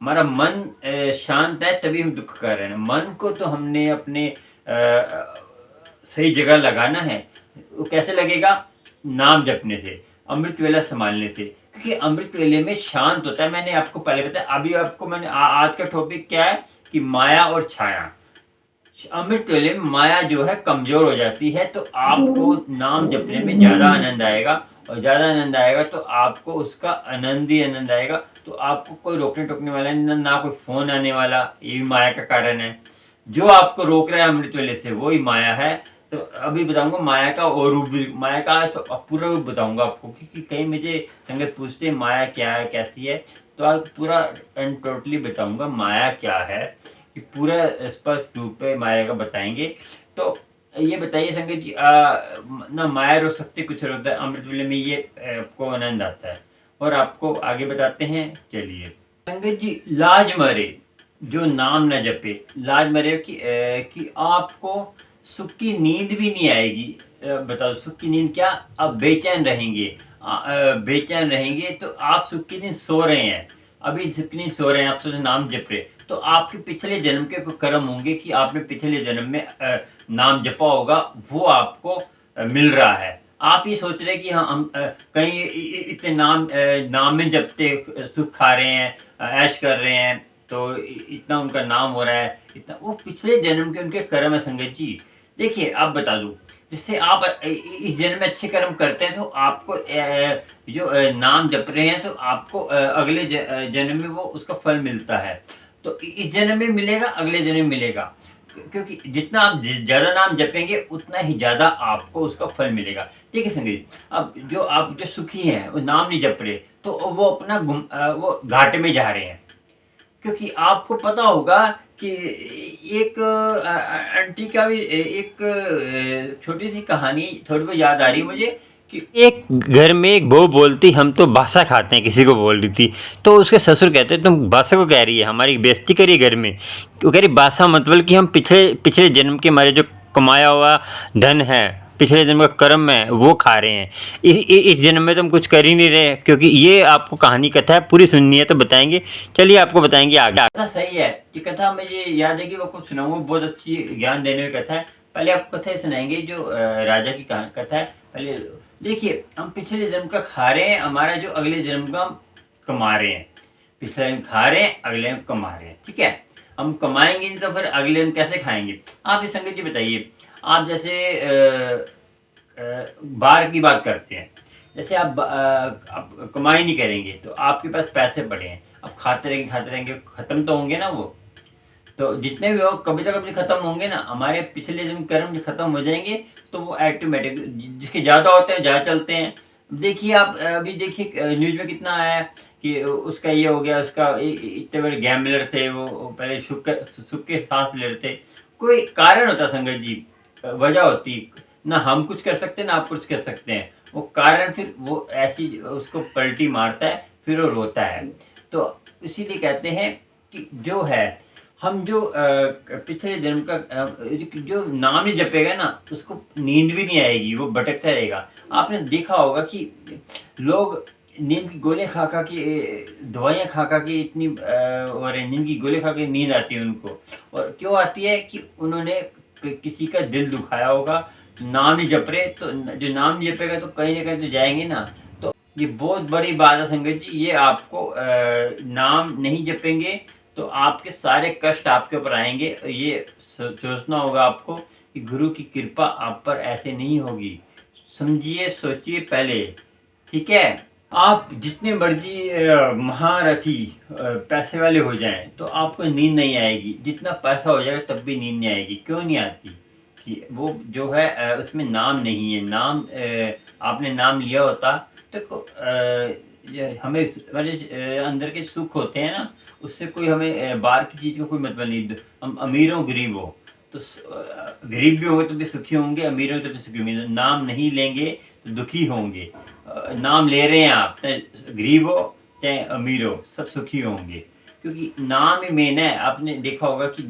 हमारा मन शांत है तभी हम दुख कर रहे हैं। मन को तो हमने अपने सही जगह लगाना है। वो कैसे लगेगा? नाम जपने से, अमृत वेला संभालने से। क्योंकि अमृत वेले में शांत होता है। मैंने आपको पहले बताया, अभी आपको मैंने आज का टॉपिक क्या है कि माया और छाया। अमृत वेले में माया जो है कमजोर हो जाती है, तो आपको नाम जपने में ज्यादा आनंद आएगा, और ज्यादा आनंद आएगा तो आपको उसका आनंद ही आनंद आएगा। तो आपको कोई रोकने टोकने वाला नहीं, ना कोई फोन आने वाला। ये भी माया का कारण है। जो आपको रोक रहा है अमृत वेले से, वही माया है। तो अभी बताऊंगा माया का और रूप भी, माया का तो पूरा रूप बताऊंगा आपको, क्योंकि कहीं मुझे संगत पूछते हैं माया क्या है, कैसी है। तो आज पूरा एंड टोटली बताऊंगा माया क्या है, कि पूरा स्पष्ट रूप पे माया का बताएंगे। तो ये बताइए संगत जी, ना माया रोक सकती कुछ रोकता है, अमृत वेले में ये आपको आनंद आता है। और आपको आगे बताते हैं, चलिए। संगत जी, लाज मरे जो नाम न जपे, लाज मरे कि आपको सुख की नींद भी नहीं आएगी। बताओ सुख की नींद क्या? आप बेचैन रहेंगे। बेचैन रहेंगे तो आप सुख की नींद सो रहे हैं, अभी सुख की नींद सो रहे हैं, आप सोचे नाम जप रहे, तो आपके पिछले जन्म के कोई कर्म होंगे कि आपने पिछले जन्म में नाम जपा होगा, वो आपको मिल रहा है। आप ये सोच रहे हैं कि हाँ हम कहीं इतने नाम में जपते सुख खा रहे हैं, ऐश कर रहे हैं, तो इतना उनका नाम हो रहा है, इतना वो पिछले जन्म के उनके कर्म है संगत जी। देखिए आप बता दूं, जिससे आप इस जन्म में अच्छे कर्म करते हैं तो आपको जो नाम जप रहे हैं तो आपको अगले जन्म में वो उसका फल मिलता है। तो इस जन्म में मिलेगा, अगले जन्म में मिलेगा। क्योंकि जितना आप ज्यादा नाम जपेंगे उतना ही ज्यादा आपको उसका फल मिलेगा। देखिए संगत, अब आप जो सुखी हैं वो नाम नहीं जप रहे, तो वो अपना वो घाटे में जा रहे हैं। क्योंकि आपको पता होगा कि एक आंटी का भी एक छोटी सी कहानी थोड़ी बहुत याद आ रही है मुझे, कि एक घर में एक बहू बोलती, हम तो बासा खाते हैं, किसी को बोल रही थी। तो उसके ससुर कहते, तुम बासा को कह रही है, हमारी बेइज्जती करी घर में। वो कह रही बासा मतलब कि हम पिछले जन्म के हमारे जो कमाया हुआ धन है, पिछले जन्म का कर्म है, वो खा रहे हैं। इस जन्म में तो हम कुछ कर ही नहीं रहे। क्योंकि ये आपको कहानी कथा है, पूरी सुननी है तो बताएंगे। चलिए आपको बताएंगे आगे। कथा सही है, ये कथा मुझे याद है कि वो कुछ सुनाऊंगा, बहुत अच्छी ज्ञान देने वाली कथा है। पहले आपको कथा सुनाएंगे जो राजा की कथा है। पहले देखिए, हम पिछले जन्म का खा रहे हैं, हमारा जो अगले जन्म का हम कमा रहे हैं। पिछले जन्म खा रहे हैं, अगले जन्म कमा रहे हैं, ठीक है। हम कमाएंगे नहीं तो फिर अगले जन्म कैसे खाएंगे? आप ये संगत जी बताइए, आप जैसे बाहर की बात करते हैं, जैसे आप कमाई नहीं करेंगे तो आपके पास पैसे पड़े हैं, आप खाते रहेंगे, खत्म तो होंगे ना वो। तो जितने भी हो कभी तो कभी खत्म होंगे ना। हमारे पिछले जन्म कर्म जो खत्म हो जाएंगे तो वो ऑटोमेटिक, जिसके ज़्यादा होते हैं ज़्यादा चलते हैं, देखिए आप अभी देखिए न्यूज़ में कितना आया है कि उसका ये हो गया, उसका इतने बड़े गैम्बलर थे वो पहले छुप के साँस ले रहे थे। कोई कारण होता संगत जी, वजह होती। ना हम कुछ कर सकते हैं, ना आप कुछ कर सकते हैं। वो कारण फिर वो ऐसी उसको पलटी मारता है, फिर वो रोता है। तो इसीलिए कहते हैं कि जो है, हम जो पिछले जन्म का जो नाम नहीं जपेगा ना, उसको नींद भी नहीं आएगी, वो भटकता रहेगा। आपने देखा होगा कि लोग नींद की गोलियाँ खा-खा के दवाइयाँ खा-खा के इतनी और नींद की गोली खा के नींद आती है उनको। और क्यों आती है कि उन्होंने किसी का दिल दुखाया होगा, नाम नहीं जप रहे, तो जो नाम नहीं जपेगा तो कहीं न कहीं तो जाएँगे ना। तो ये बहुत बड़ी बात है संगत जी, ये आपको नाम नहीं जपेंगे तो आपके सारे कष्ट आपके ऊपर आएँगे। ये सोचना होगा आपको कि गुरु की कृपा आप पर ऐसे नहीं होगी। समझिए, सोचिए पहले, ठीक है? आप जितने मर्ज़ी महारथी पैसे वाले हो जाएँ, तो आपको नींद नहीं आएगी। जितना पैसा हो जाएगा तब भी नींद नहीं आएगी। क्यों नहीं आती? कि वो जो है उसमें नाम नहीं है। नाम आपने नाम लिया होता तो ये हमें हमारे अंदर के सुख होते हैं ना, उससे कोई हमें बाहर की चीज़ का कोई मतलब नहीं। हम अमीर हो, गरीब हो, तो गरीब भी होंगे तो भी सुखी होंगे, अमीर होंगे तो भी सुखी होंगे। नाम नहीं लेंगे तो दुखी होंगे। नाम ले रहे हैं आप, चाहे गरीब हो, चाहे अमीर हो, सब सुखी होंगे। क्योंकि नाम ही मेन है। आपने देखा होगा कि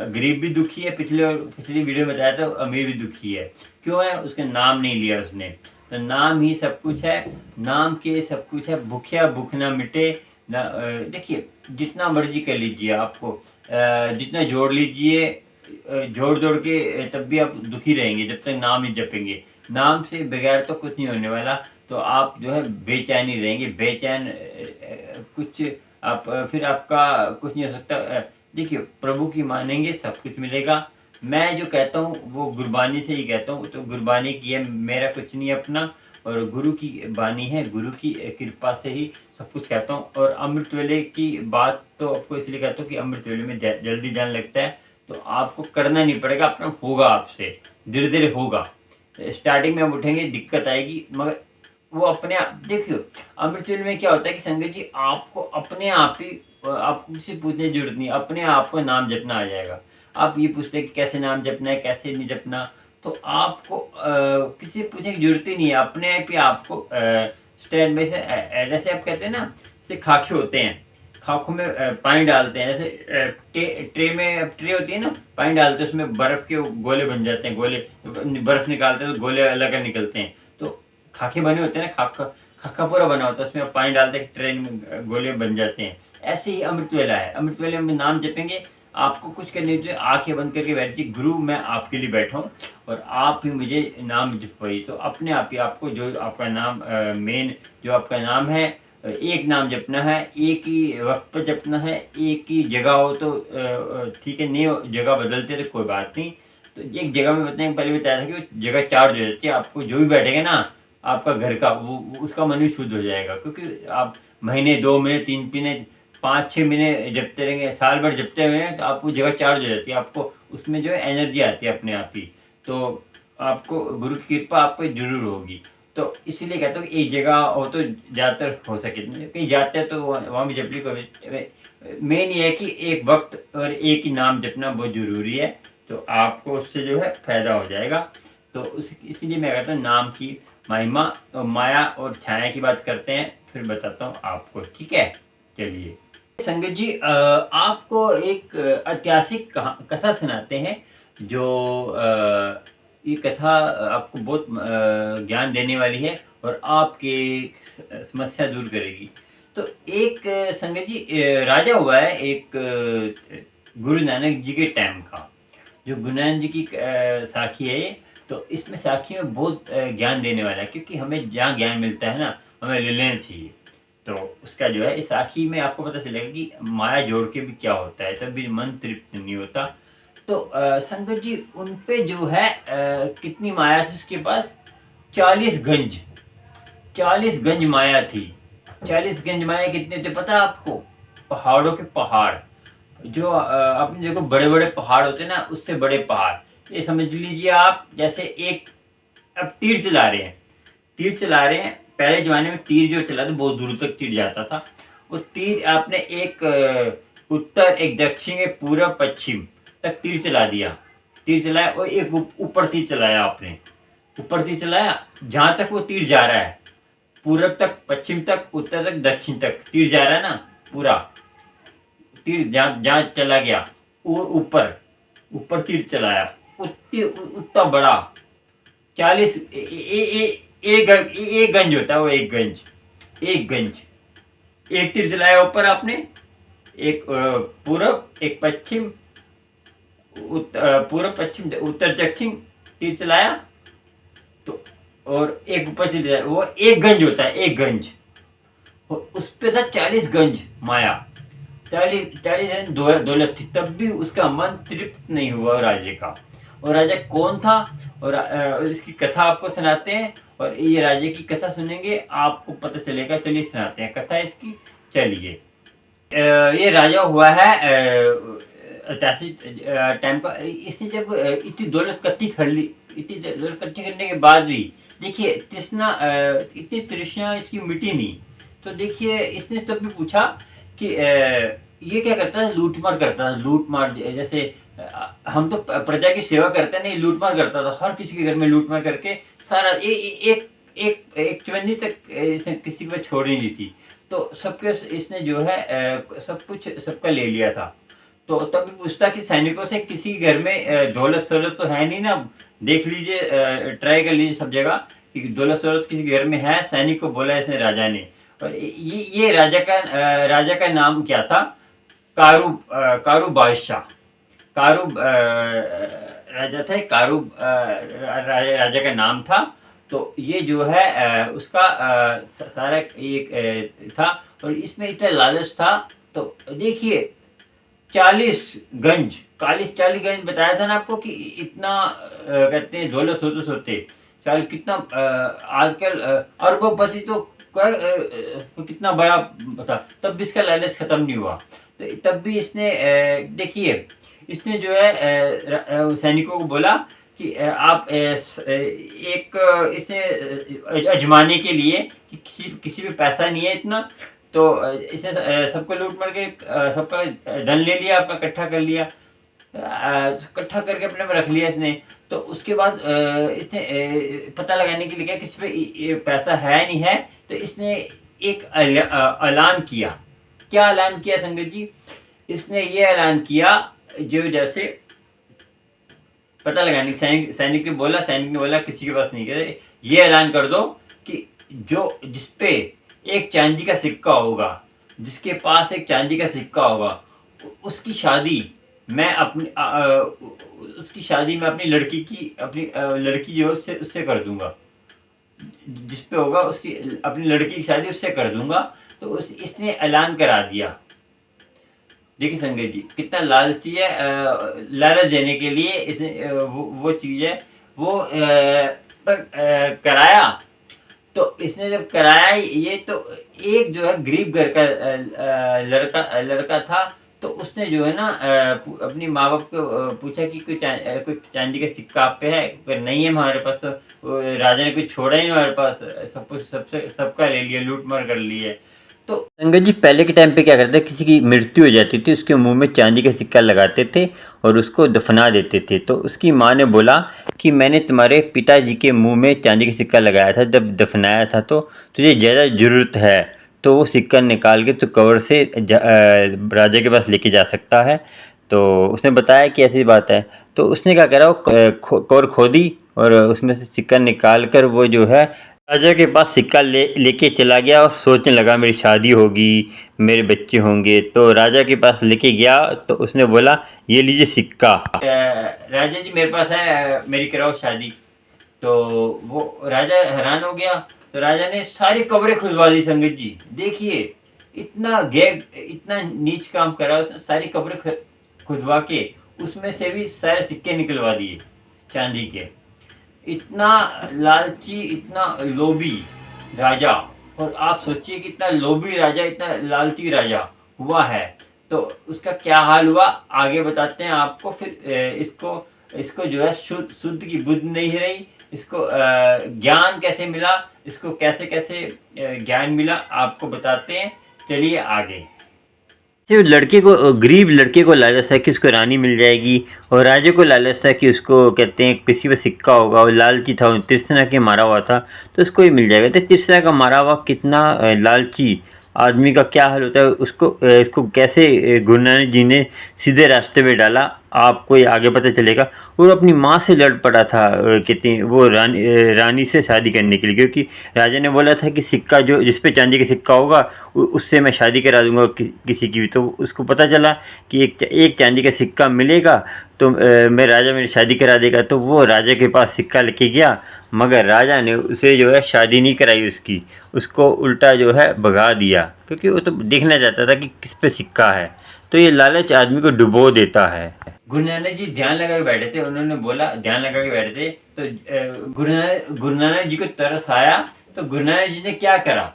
गरीब भी दुखी है, पिछली वीडियो में बताया था, अमीर भी दुखी है। क्यों है? उसका नाम नहीं लिया उसने। तो नाम ही सब कुछ है, नाम के सब कुछ है। भूखिया भूख ना मिटे ना। देखिए, जितना मर्ज़ी कर लीजिए आपको जितना जोड़ लीजिए, जोड़-जोड़ के तब भी आप दुखी रहेंगे जब तक नाम नहीं जपेंगे। नाम से बगैर तो कुछ नहीं होने वाला। तो आप जो है बेचैन ही रहेंगे, बेचैन कुछ आप फिर आपका कुछ नहीं हो सकता। देखिए, प्रभु की मानेंगे सब कुछ मिलेगा। मैं जो कहता हूँ वो गुरबानी से ही कहता हूँ, तो गुरबानी की है, मेरा कुछ नहीं अपना, और गुरु की बानी है, गुरु की कृपा से ही सब कुछ कहता हूँ। और अमृत वेले की बात तो आपको इसलिए कहता हूँ कि अमृत वेले में जल्दी जाने लगता है, तो आपको करना नहीं पड़ेगा, अपना होगा आपसे, धीरे-धीरे होगा। स्टार्टिंग में आप उठेंगे, दिक्कत आएगी, मगर वो अपने आप देखिए। अमृत वेले में क्या होता है कि संगत जी, आपको अपने आप ही आपको किसी से पूछने की ज़रूरत नहीं है, अपने आप को नाम जपना आ जाएगा। आप ये पूछते हैं कि कैसे नाम जपना है, कैसे नहीं जपना, तो आपको किसी से पूछने की ज़रूरत ही नहीं है, अपने आप ही आपको स्टेप बाय स्टेप। जैसे आप कहते हैं ना, जैसे खाके होते हैं, खाकों में पानी डालते हैं, जैसे ट्रे में ट्रे होती है ना, पानी डालते हैं, उसमें बर्फ़ के गोले बन जाते हैं, गोले बर्फ़ निकालते हैं तो गोले अलग निकलते हैं। तो खाके बने होते हैं ना, खाका पूरा बना होता है, उसमें आप पानी डालते हैं, ट्रे में गोले बन जाते हैं। ऐसे ही अमृत वेला है। अमृत वेले में नाम जपेंगे, आपको कुछ करने की ज़रूरत, आँखें बंद करके बैठिए, गुरु मैं आपके लिए बैठा हूँ और आप ही मुझे नाम जपवाइए। तो अपने आप ही आपको जो आपका नाम मेन जो आपका नाम है, एक नाम जपना है, एक ही वक़्त पे जपना है, एक ही जगह हो तो ठीक है, नहीं हो जगह बदलते तो कोई बात नहीं। तो एक जगह में बताने पहले बताया था कि वो जगह चार्ज हो जाती है, आपको जो भी बैठेगा ना आपका घर का, वो उसका मन भी शुद्ध हो जाएगा। क्योंकि आप महीने, 2 महीने, 3 महीने, 5-6 महीने जपते रहेंगे, साल भर जपते हुए हैं, तो आपको जगह चार्ज हो जाती है, आपको उसमें जो है एनर्जी आती है अपने आप ही। तो आपको गुरु की कृपा आप पे ज़रूर होगी। तो इसीलिए कहता हूँ कि एक जगह हो तो ज़्यादातर हो सके, कहीं जाते हैं तो वहाँ भी जप ली कोई। मेन ये है कि एक वक़्त और एक ही नाम जपना बहुत ज़रूरी है, तो आपको उससे जो है फ़ायदा हो जाएगा। तो इसीलिए मैं कहता हूँ नाम की महिमा और माया और छाया की बात करते हैं, फिर बताता हूँ आपको, ठीक है? चलिए। संगत जी, आपको एक ऐतिहासिक कथा सुनाते हैं, जो ये कथा आपको बहुत ज्ञान देने वाली है और आपकी समस्या दूर करेगी। तो एक संगत जी, राजा हुआ है एक गुरु नानक जी के टाइम का, जो गुरु नानक जी की साखी है ये। तो इसमें साखी में बहुत ज्ञान देने वाला है, क्योंकि हमें जहाँ ज्ञान मिलता है ना, हमें ले लेना चाहिए। तो उसका जो है इस साखी में आपको पता चलेगा कि माया जोड़ के भी क्या होता है, तब भी मन तृप्त नहीं होता। तो संगत जी, उन पे जो है कितनी माया थी उसके पास? 40 गंज, 40 गंज माया थी। 40 गंज माया कितने थे पता है आपको? पहाड़ों के पहाड़। जो आपने देखो बड़े-बड़े पहाड़ होते हैं ना, उससे बड़े पहाड़। ये समझ लीजिए आप, जैसे एक अब तीर चला रहे हैं, तीर चला रहे हैं। पहले ज़माने में तीर जो चला था बहुत दूर तक तीर जाता था। वो तीर आपने एक उत्तर, एक दक्षिण, एक पूर्व, पश्चिम तक तीर चला दिया। तीर चलाया और एक ऊपर तीर चलाया आपने। ऊपर तीर चलाया जहाँ तक वो तीर जा रहा है, पूरब तक, पश्चिम तक, उत्तर तक, दक्षिण तक तीर जा रहा है ना, पूरा तीर जहाँ जहाँ चला गया वो ऊपर ऊपर तीर चलाया। उतना बड़ा 40 एक गंज होता है वो, एक गंज एक तीर चलाया ऊपर आपने, एक पूरब, एक पश्चिम, पूरब, पश्चिम, उत्तर, दक्षिण तीर चलाया तो, और एक ऊपर तीर चलाया, वो एक गंज होता है, एक गंज। उस पे था 40 गंज माया, 40 दौलत थी, तब भी उसका मन तृप्त नहीं हुआ राजे का। और राजा कौन था, और इसकी कथा आपको सुनाते हैं। और ये राजे की कथा सुनेंगे आपको पता चलेगा। चलिए सुनाते हैं कथा इसकी। चलिए, ये राजा हुआ है ऐतिहासिक टाइम का। इसने जब इतनी दौलत इकट्ठी कर ली, इतनी दौलत इकट्ठी करने के बाद भी देखिए तृष्णा, इतनी तृष्णा इसकी मिटी नहीं। तो देखिए इसने तब भी पूछा कि ये क्या करता है, लूटमार करता था, लूटमार जैसे हम तो प्रजा की सेवा करते नहीं, लूटमार करता था। हर किसी के घर में लूटमार करके सारा एक एक एक चवन्नी तक इसने किसी को छोड़ ही नहीं थी। तो सबके इसने जो है सब कुछ सबका ले लिया था। तो तब भी पूछता कि सैनिकों से किसी घर में दौलत सौलत तो है नहीं ना, देख लीजिए, ट्राई कर लीजिए सब जगह कि दौलत सौलत किसी घर में है। सैनिक को बोला इसने राजा ने। और ये राजा का नाम क्या था, कारू बादशाह। कारू राजा थे, कारू राजा का नाम था। तो ये जो है उसका सारा एक था, और इसमें इतना लालच था। तो देखिए 40 गंज बताया था ना आपको कि इतना कहते हैं दौलत होते सोते 40 कितना आजकल अरबोपति तो कितना बड़ा था, तब भी इसका लालच खत्म नहीं हुआ। तो तब भी इसने देखिए इसने जो है सैनिकों को बोला कि आप एक इसे अजमाने के लिए कि किसी पे पैसा नहीं है इतना, तो इसे सबको लूट मार के सबका धन ले लिया, अपना इकट्ठा कर लिया, इकट्ठा करके अपने में रख लिया इसने। तो उसके बाद इसने पता लगाने के लिए क्या किसी पे ये पैसा है नहीं है। तो इसने एक ऐलान किया। क्या ऐलान किया संगत जी? इसने ये ऐलान किया, जो जैसे पता लगाने सैनिक ने बोला किसी के पास नहीं करे, ये ऐलान कर दो कि जिसपे एक चांदी का सिक्का होगा, जिसके पास एक चांदी का सिक्का होगा, उसकी शादी मैं अपनी लड़की जो है उससे कर दूंगा। जिस पे होगा उसकी अपनी लड़की की शादी उससे कर दूंगा। तो इसने ऐलान करा दिया। देखिए संगत जी कितना लालची है, लालच देने के लिए इसने वो चीज़ है वो कराया। तो इसने जब कराया ये, तो एक जो है गरीब घर का लड़का था। तो उसने जो है ना अपनी माँ बाप को पूछा कि कोई चांदी का सिक्का आप पे है? अगर नहीं है हमारे पास। तो राजा ने कुछ छोड़ा ही नहीं हमारे पास, सब कुछ सबका ले लिया, लूट मार कर लिए। तो संगत जी पहले के टाइम पे क्या करते, किसी की मृत्यु हो जाती थी, उसके मुंह में चांदी का सिक्का लगाते थे और उसको दफना देते थे। तो उसकी माँ ने बोला कि मैंने तुम्हारे पिताजी के मुंह में चांदी का सिक्का लगाया था जब दफनाया था, तो तुझे ज़्यादा ज़रूरत है तो वो सिक्का निकाल के तो कवर से राजा के पास लेके जा सकता है। तो उसने बताया कि ऐसी बात है। तो उसने क्या करा, वो कवर खोदी और उसमें से सिक्का निकाल कर वो जो है राजा के पास सिक्का लेके चला गया और सोचने लगा मेरी शादी होगी, मेरे बच्चे होंगे। तो राजा के पास लेके गया तो उसने बोला ये लीजिए सिक्का, राजा जी मेरे पास है, मेरी कराओ शादी। तो वो राजा हैरान हो गया। तो राजा ने सारी कब्रें खुदवा दी संगत जी। देखिए इतना नीच काम करा उसने, सारी कब्रें खुदवा के उसमें से भी सारे सिक्के निकलवा दिए चांदी के। इतना लालची, इतना लोभी राजा। और आप सोचिए कितना लोभी राजा, इतना लालची राजा हुआ है, तो उसका क्या हाल हुआ आगे बताते हैं आपको। फिर इसको जो है शुद्ध की बुद्धि नहीं रही, इसको ज्ञान कैसे मिला, इसको कैसे कैसे ज्ञान मिला, आपको बताते हैं। चलिए आगे। सिर्फ लड़के को, गरीब लड़के को लालच था कि उसको रानी मिल जाएगी, और राजा को लालच था कि उसको कहते हैं किसी पे सिक्का होगा, और लालची था, वो तृष्णा के मारा हुआ था तो उसको ही मिल जाएगा। तो तृष्णा का मारा हुआ कितना लालची आदमी का क्या हाल होता है, उसको इसको कैसे गुरु नानक जी ने सीधे रास्ते पे डाला, आपको ये आगे पता चलेगा। वो अपनी माँ से लड़ पड़ा था, कहते हैं वो रानी से शादी करने के लिए, क्योंकि राजा ने बोला था कि सिक्का जो जिस पे चांदी का सिक्का होगा उससे मैं शादी करा दूंगा किसी की भी। तो उसको पता चला कि एक चांदी का सिक्का मिलेगा तो मैं राजा मेरी शादी करा देगा। तो वो राजा के पास सिक्का लेके गया, मगर राजा ने उसे जो है शादी नहीं कराई उसकी, उसको उल्टा जो है भगा दिया, क्योंकि वो तो देखना चाहता था कि किस पे सिक्का है। तो ये लालच आदमी को डुबो देता है। गुरु नानक जी ध्यान लगा के बैठे थे, उन्होंने बोला, ध्यान लगा के बैठे थे तो गुरु नानक जी को तरस आया। तो गुरु नानक जी ने क्या करा,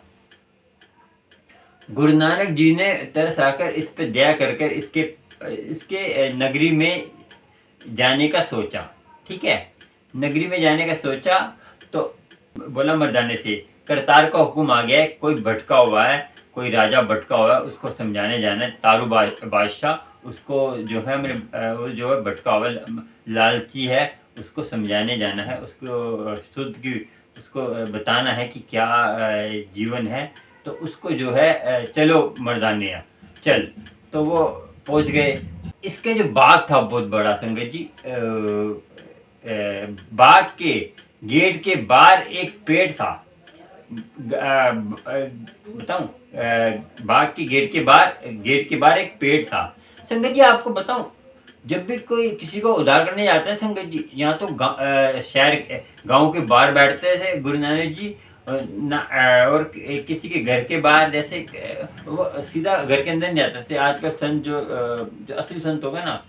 गुरु नानक जी ने तरस आकर इस पे दया कर कर इसके इसके नगरी में जाने का सोचा। ठीक है, नगरी में जाने का सोचा तो बोला मर्दाने से, करतार का हुक्म आ गया है, कोई भटका हुआ है, कोई राजा भटका हुआ है, उसको समझाने जाना है। तारू बादशाह उसको जो है मेरे वो जो है भटका हुआ लालची है, उसको समझाने जाना है, उसको शुद्ध की उसको बताना है कि क्या जीवन है। तो उसको जो है चलो मर्दानिया चल। तो वो पहुंच गए। इसका जो बाग था बहुत बड़ा संगत जी, बाग के गेट के बाहर एक पेड़ था। बताऊं, बाग की गेट के बाहर एक पेड़ था। संगत जी आपको बताऊं, जब भी कोई किसी को उधार करने जाता है संगत जी, यहाँ तो शहर गांव के बाहर बैठते थे गुरु नानक जी, और किसी के घर के बाहर जैसे वो सीधा घर के अंदर नहीं जाते थे। आजकल संत जो असली संत होगा ना,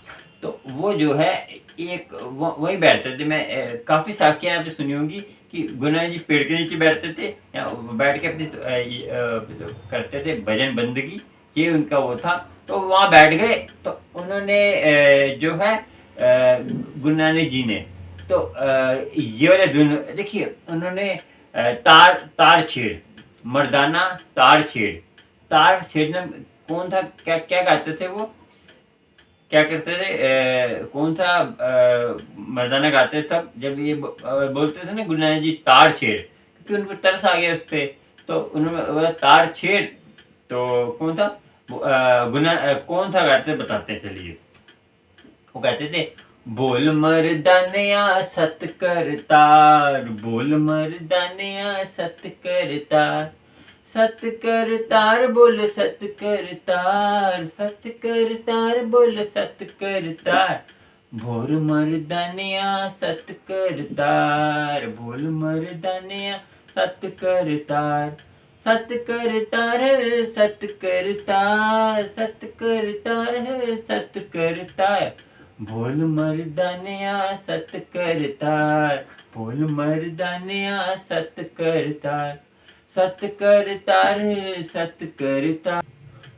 तो वो जो है एक वहीं बैठते थे। मैं काफ़ी साखियाँ आपने सुनी होंगी कि गुरु नानक जी पेड़ के नीचे बैठते थे, या बैठ के अपनी करते थे भजन बंदगी, ये उनका वो था। तो वहाँ बैठ गए। तो उन्होंने जो है गुरु नानक जी ने तो ये वाले धुन देखिए, उन्होंने तार तार छेड़, मर्दाना तार छेड़। तार छेड़ना कौन था, क्या क्या गाते थे वो, क्या करते थे, कौन सा मर्दाना गाते थे तब जब ये बोलते थे ना गुरु नानक जी तार छेड़, क्योंकि उनको तरस आ गया उस पर। तो उन्होंने बोला तार छेड़। तो कौन था कौन था गाते बताते चलिए। वो कहते थे, बोल मर्दानिया सत करतार, बोल मर्दानिया सत करतार, सत करतार बोल सत करतार, सत करतार बोल सत करतार, बोल मर्दानिया सत करतार, बोल मर्दानिया सत करतार, सत करतार सत करतार, सत करतार सत करतार, बोल मर्दानिया सत करतार, बोल मर्दानिया सत करतार, सत करतार सत करतार।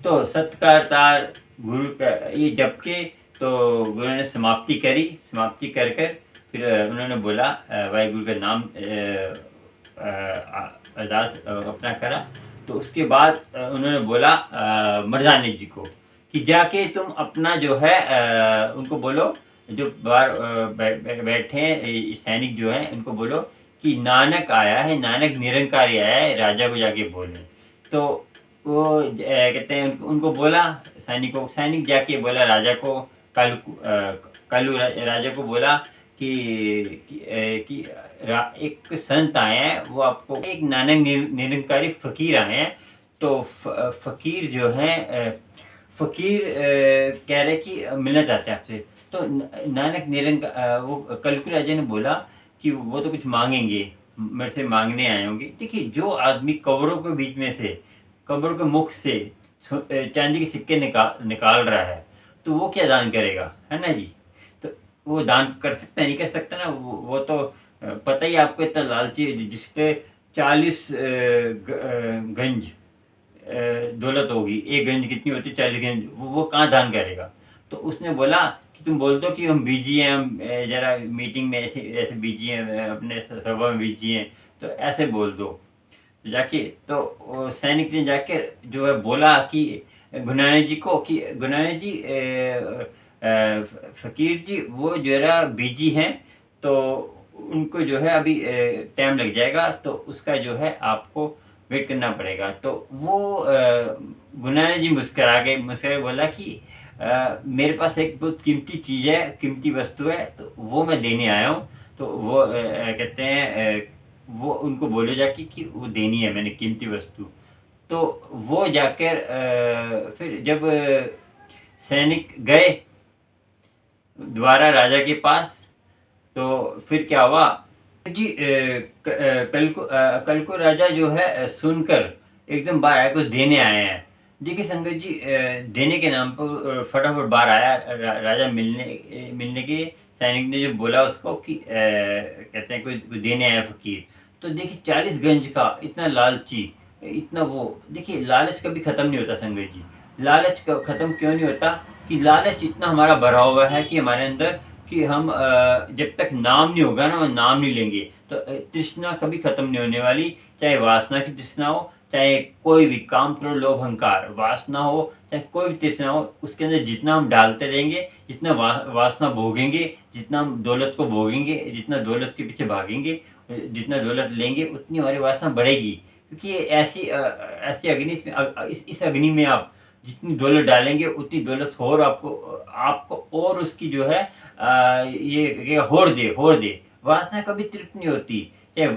तो सत्कारतार गुरु का ये जप के तो गुरु ने समाप्ति करी। समाप्ति कर कर फिर उन्होंने बोला वाहिगुरु का नाम अरदास अपना करा। तो उसके बाद उन्होंने बोला मर्दानी जी को कि जाके तुम अपना जो है उनको बोलो, जो बाहर बैठे हैं सैनिक जो हैं उनको बोलो कि नानक आया है, नानक निरंकारी आया है, राजा को जाके बोले। तो वो कहते हैं उनको बोला, सैनिक जाके बोला राजा को, कालू राजा को बोला कि एक संत आए हैं, वो आपको एक नानक निरंकारी फकीर आए हैं। तो फकीर जो है फकीर कह रहे कि मिलना चाहते हैं आपसे। तो नानक निरंकार वो कलकु राजा ने बोला कि वो तो कुछ मांगेंगे, मेरे से मांगने आए होंगे। देखिए, जो आदमी कब्रों के बीच में से, कब्रों के मुख से चांदी के सिक्के निकाल रहा है, तो वो क्या दान करेगा, है ना जी। तो वो दान कर सकता है, नहीं कर सकता ना, वो तो पता ही आपको, इतना लालची जिसपे 40 गंज दौलत होगी, एक गंज कितनी होती है, 40 गंज, वो कहाँ दान करेगा। तो उसने बोला कि तुम बोल दो कि हम बिजी हैं, हम ज़रा मीटिंग में ऐसे ऐसे बिजी हैं, अपने सभा में बिजी हैं, तो ऐसे बोल दो। तो जाके तो वो सैनिक ने जाके जो है बोला कि गुनाना जी को कि गुनाना जी फ़कीर जी वो ज़रा बिजी हैं, तो उनको जो है अभी टाइम लग जाएगा, तो उसका जो है आपको वेट करना पड़ेगा। तो वो गुनाना जी मुस्कुरा गए, मुस्कुरा के बोला कि मेरे पास एक बहुत कीमती चीज़ है, कीमती वस्तु है, तो वो मैं देने आया हूँ। तो वो कहते हैं वो उनको बोलो जाके कि वो देनी है मैंने कीमती वस्तु। तो वो जाकर फिर जब सैनिक गए दोबारा राजा के पास, तो फिर क्या हुआ जी कल को राजा जो है सुनकर एकदम बाहर आया, कुछ देने आए हैं। देखिए संगत जी, देने के नाम पर फटाफट बाहर आया राजा मिलने के सैनिक ने जो बोला उसको कि कहते हैं कोई देने आया फकीर। तो देखिए 40 गंज का इतना लालची, इतना वो, देखिए लालच कभी खत्म नहीं होता संगत जी। लालच खत्म क्यों नहीं होता? कि लालच इतना हमारा भरा हुआ है कि हमारे अंदर कि हम जब तक नाम नहीं होगा ना, वो नाम नहीं लेंगे। तो तृष्णा कभी खत्म नहीं होने वाली, चाहे वासना की तृष्णा हो, चाहे कोई भी काम करो, लोभ अहंकार वासना हो, चाहे कोई भी तृष्णा हो, उसके अंदर जितना हम डालते रहेंगे, जितना वासना भोगेंगे, जितना हम दौलत को भोगेंगे, जितना दौलत के पीछे भागेंगे, जितना दौलत लेंगे, उतनी हमारी वासना बढ़ेगी। क्योंकि ये ऐसी अग्नि, इस अग्नि में आप जितनी दौलत डालेंगे उतनी दौलत और आपको आपको और उसकी जो है ये होड़ दे। वासना कभी तृप्त नहीं होती, चाहे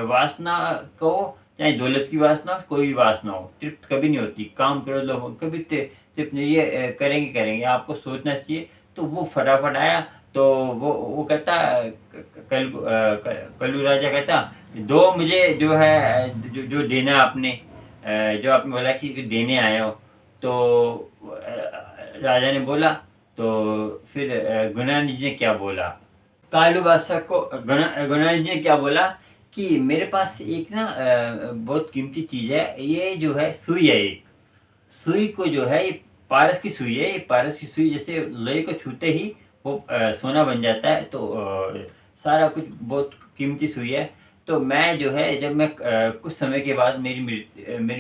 वासना को, चाहे दौलत की वासना हो, कोई भी वासना हो, तृप्त कभी नहीं होती। काम करो लो कभी तृप्त नहीं, ये करेंगे आपको सोचना चाहिए। तो वो फटाफट आया, तो वो कहता कल्लू राजा कहता, दो मुझे जो है जो देना आपने, जो आपने बोला कि देने आए हो। तो राजा ने बोला, तो फिर गुनानी जी ने क्या बोला, कालू बादशाह को गुनानी जी ने क्या बोला कि मेरे पास एक ना बहुत कीमती चीज़ है, ये जो है सुई है एक। सुई को जो है ये पारस की सुई है, ये पारस की सुई जैसे लोहे को छूते ही वो सोना बन जाता है। तो सारा कुछ बहुत कीमती सुई है। तो मैं जो है जब मैं कुछ समय के बाद मेरी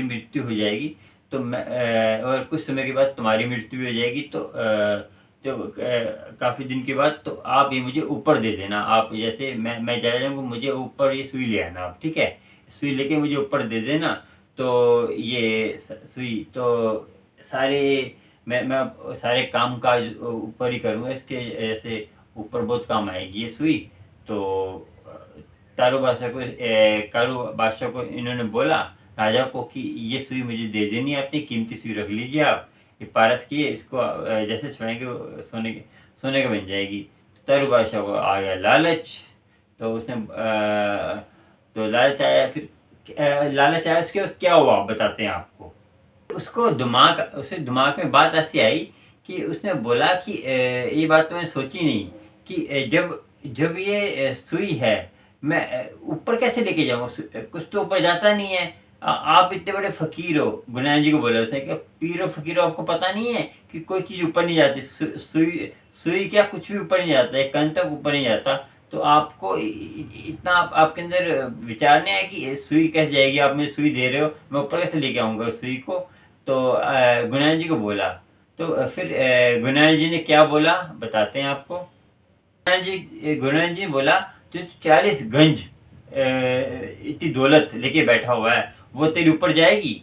मृत्यु हो जाएगी, तो मैं और कुछ समय के बाद तुम्हारी मृत्यु हो जाएगी, तो जब काफ़ी दिन के बाद तो आप ये मुझे ऊपर दे देना। आप जैसे मैं चला जाऊँगा, मुझे ऊपर ये सुई ले आना आप, ठीक है? सुई लेके मुझे ऊपर दे देना। तो ये सुई तो सारे मैं सारे काम काज ऊपर ही करूँगा, इसके ऐसे ऊपर बहुत काम आएगी ये सुई। तो कारू बादशाह को इन्होंने बोला राजा को कि ये सुई मुझे दे देनी है, अपनी कीमती सुई रख लीजिए आप, ये पारस की है, इसको जैसे छुएंगे वो सोने की बन जाएगी। तारू बादशाह को आ गया लालच, तो उसने तो लालच आया, उसके बाद क्या हुआ बताते हैं आपको। उसको उसे दिमाग में बात ऐसी आई कि उसने बोला कि ये बात तो मैंने सोची नहीं कि जब जब ये सुई है, मैं ऊपर कैसे लेके जाऊँगा? कुछ तो ऊपर जाता नहीं है। आप इतने बड़े फ़कीर हो, गुनाह जी को बोला उसने कि पीर हो फ़कीर हो, आपको पता नहीं है कि कोई चीज़ ऊपर नहीं जाती। सुई सुई क्या कुछ भी ऊपर नहीं जाता, एक कण तक ऊपर नहीं जाता। तो आपको इतना आपके अंदर विचार नहीं है कि सुई कैसे जाएगी? आप मुझे सुई दे रहे हो, मैं ऊपर कैसे लेके आऊँगा उस सुई को? तो गुनाह जी को बोला। तो फिर गुनाह जी ने क्या बोला बताते हैं आपको। गुनाह जी ने बोला, जो 40 गंज इतनी दौलत लेके बैठा हुआ है, वो तेरे ऊपर जाएगी?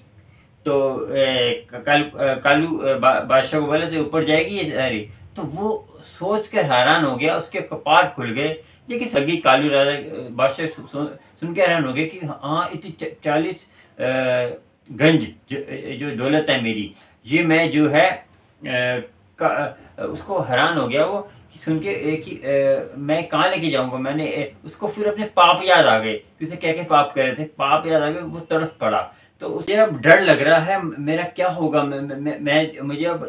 तो कालू बादशाह को बोला, तो ऊपर जाएगी ये सारी? तो वो सोच कर हैरान हो गया, उसके कपाट खुल गए। देखिए सगी कालू राजा बादशाह सुन के हैरान हो गए कि हाँ इतनी 40 गंज जो दौलत है मेरी, ये मैं जो है उसको हैरान हो गया वो कि सुन के कि मैं कहाँ लेके जाऊँगा? मैंने उसको फिर अपने पाप याद आ गए कि उसने क्या-क्या पाप करे थे, पाप याद आ गए, वो तड़फ पड़ा। तो उसे अब डर लग रहा है मेरा क्या होगा? मुझे अब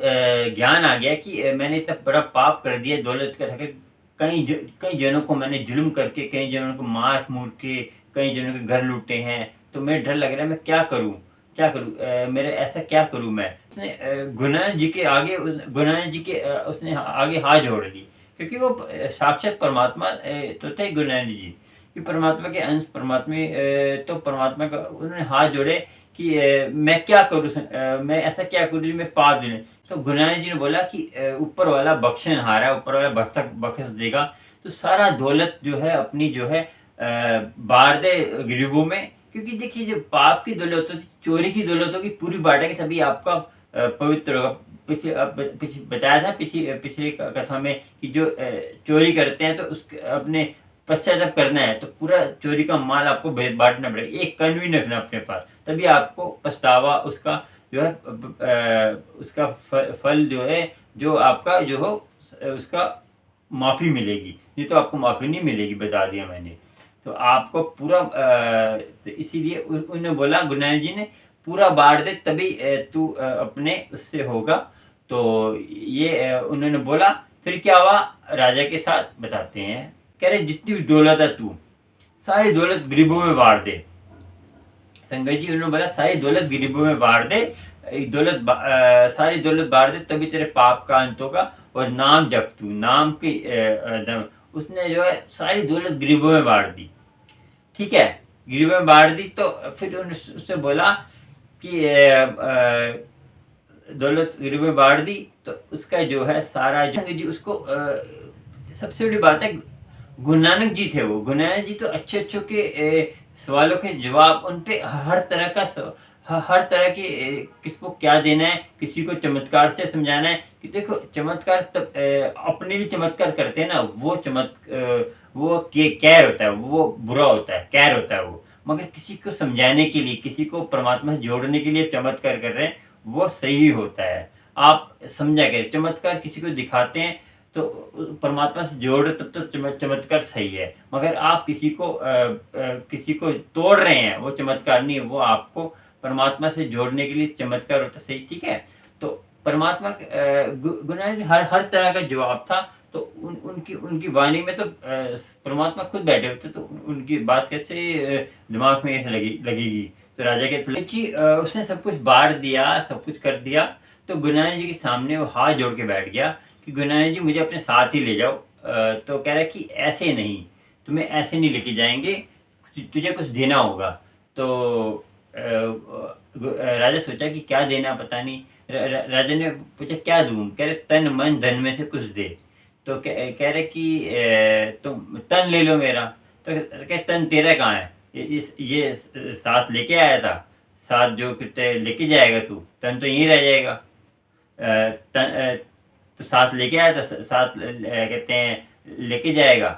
ज्ञान आ गया कि मैंने इतना बड़ा पाप कर दिया दौलत का ठगे, कई जनों को मैंने जुल्म करके, कई जनों को मार-मूर के, कई जनों के घर लूटे हैं। तो मुझे डर लग रहा है मैं क्या करूँ? क्या करूँ, मेरे ऐसा क्या करूँ मैं? उसने गुरु नानक जी के आगे गुरु नानक जी के उसने आगे हाथ जोड़ दी, क्योंकि वो साक्षात परमात्मा तो थे गुरु नानक जी, कि परमात्मा के अंश परमात्मा तो परमात्मा का उन्होंने हाथ जोड़े कि मैं क्या करूँ, मैं ऐसा क्या करूँ जो मैं पाप दूँ? तो गुरु नानक जी ने बोला कि ऊपर वाला बख्शनहार है, ऊपर वाला बख्श देगा, तो सारा दौलत जो है अपनी जो है बाँट दे गरीबों में। क्योंकि देखिए जो पाप की दौलत होती, चोरी की दौलत होगी, पूरी बाँटेंगे तभी आपका पवित्र होगा। पीछे बताया था पिछली कथा में कि जो चोरी करते हैं तो अपने पश्चाताप करना है, तो पूरा चोरी का माल आपको बाँटना पड़ेगा। एक कण भी नहीं रखना अपने पास, तभी आपको पछतावा उसका जो है उसका फल जो है, जो आपका जो हो उसका माफ़ी मिलेगी, नहीं तो आपको माफ़ी नहीं मिलेगी, बता दिया मैंने। तो आपको पूरा तो इसीलिए उन्होंने बोला, गुरु नानक जी ने, पूरा बाँट दे तभी तू अपने उससे होगा। तो ये उन्होंने बोला। फिर क्या हुआ राजा के साथ बताते हैं। कह रहे जितनी भी दौलत है तू सारी दौलत गरीबों में बाँट दे। संगत जी उन्होंने बोला सारी दौलत गरीबों में बाँट दे, सारी दौलत बाँट दे तभी तेरे पाप का अंत होगा, और नाम जप तू, नाम की उसने जो है सारी दौलत गरीबों में बाँट दी। ठीक है, गरीबों में बाँट दी। तो फिर उससे बोला कि दौलत गरीबों में बाँट दी, तो उसका जो है सारा जी उसको सबसे बड़ी बात है, गुरु नानक जी थे वो। गुरु नानक जी तो अच्छे-अच्छों के सवालों के जवाब, उन पे हर तरह का हर तरह के किसको क्या देना है, किसी को चमत्कार से समझाना है कि देखो चमत्कार तब अपने लिए चमत्कार करते हैं ना, वो कैर होता है, वो बुरा होता है, कैर होता है वो। मगर किसी को समझाने के लिए, किसी को परमात्मा से जोड़ने के लिए चमत्कार कर रहे हैं, वो सही होता है। आप समझा करें, चमत्कार किसी को दिखाते हैं तो परमात्मा से जोड़ रहे, तब तो चमत्कार सही है। मगर आप किसी को तोड़ रहे हैं, वो चमत्कार नहीं है, वो आपको परमात्मा से जोड़ने के लिए चमत्कार होता है, सही, ठीक है। तो परमात्मा गुरु नानक जी हर हर तरह का जवाब था। तो उनकी उनकी वाणी में तो परमात्मा खुद बैठे होते, तो उनकी बात कैसे दिमाग में ऐसे लगेगी। तो राजा के जी उसने सब कुछ बांट दिया, सब कुछ कर दिया। तो गुरु नानक जी के सामने वो हाथ जोड़ के बैठ गया कि गुरु नानक जी मुझे अपने साथ ही ले जाओ। तो कह रहा है कि ऐसे नहीं, तुम्हें ऐसे नहीं लेके जाएंगे, तुझे कुछ देना होगा। तो राजा सोचा कि क्या देना, पता नहीं। राजा ने पूछा क्या दूं? कह रहे तन मन धन में से कुछ दे। तो कह रहे कि तुम तन ले लो मेरा। तो कह तन तेरा कहाँ है? ये साथ लेके आया था, साथ जो कितने लेके जाएगा तू, तन तो यहीं रह जाएगा। तो साथ लेके आया था, साथ कहते हैं लेके जाएगा,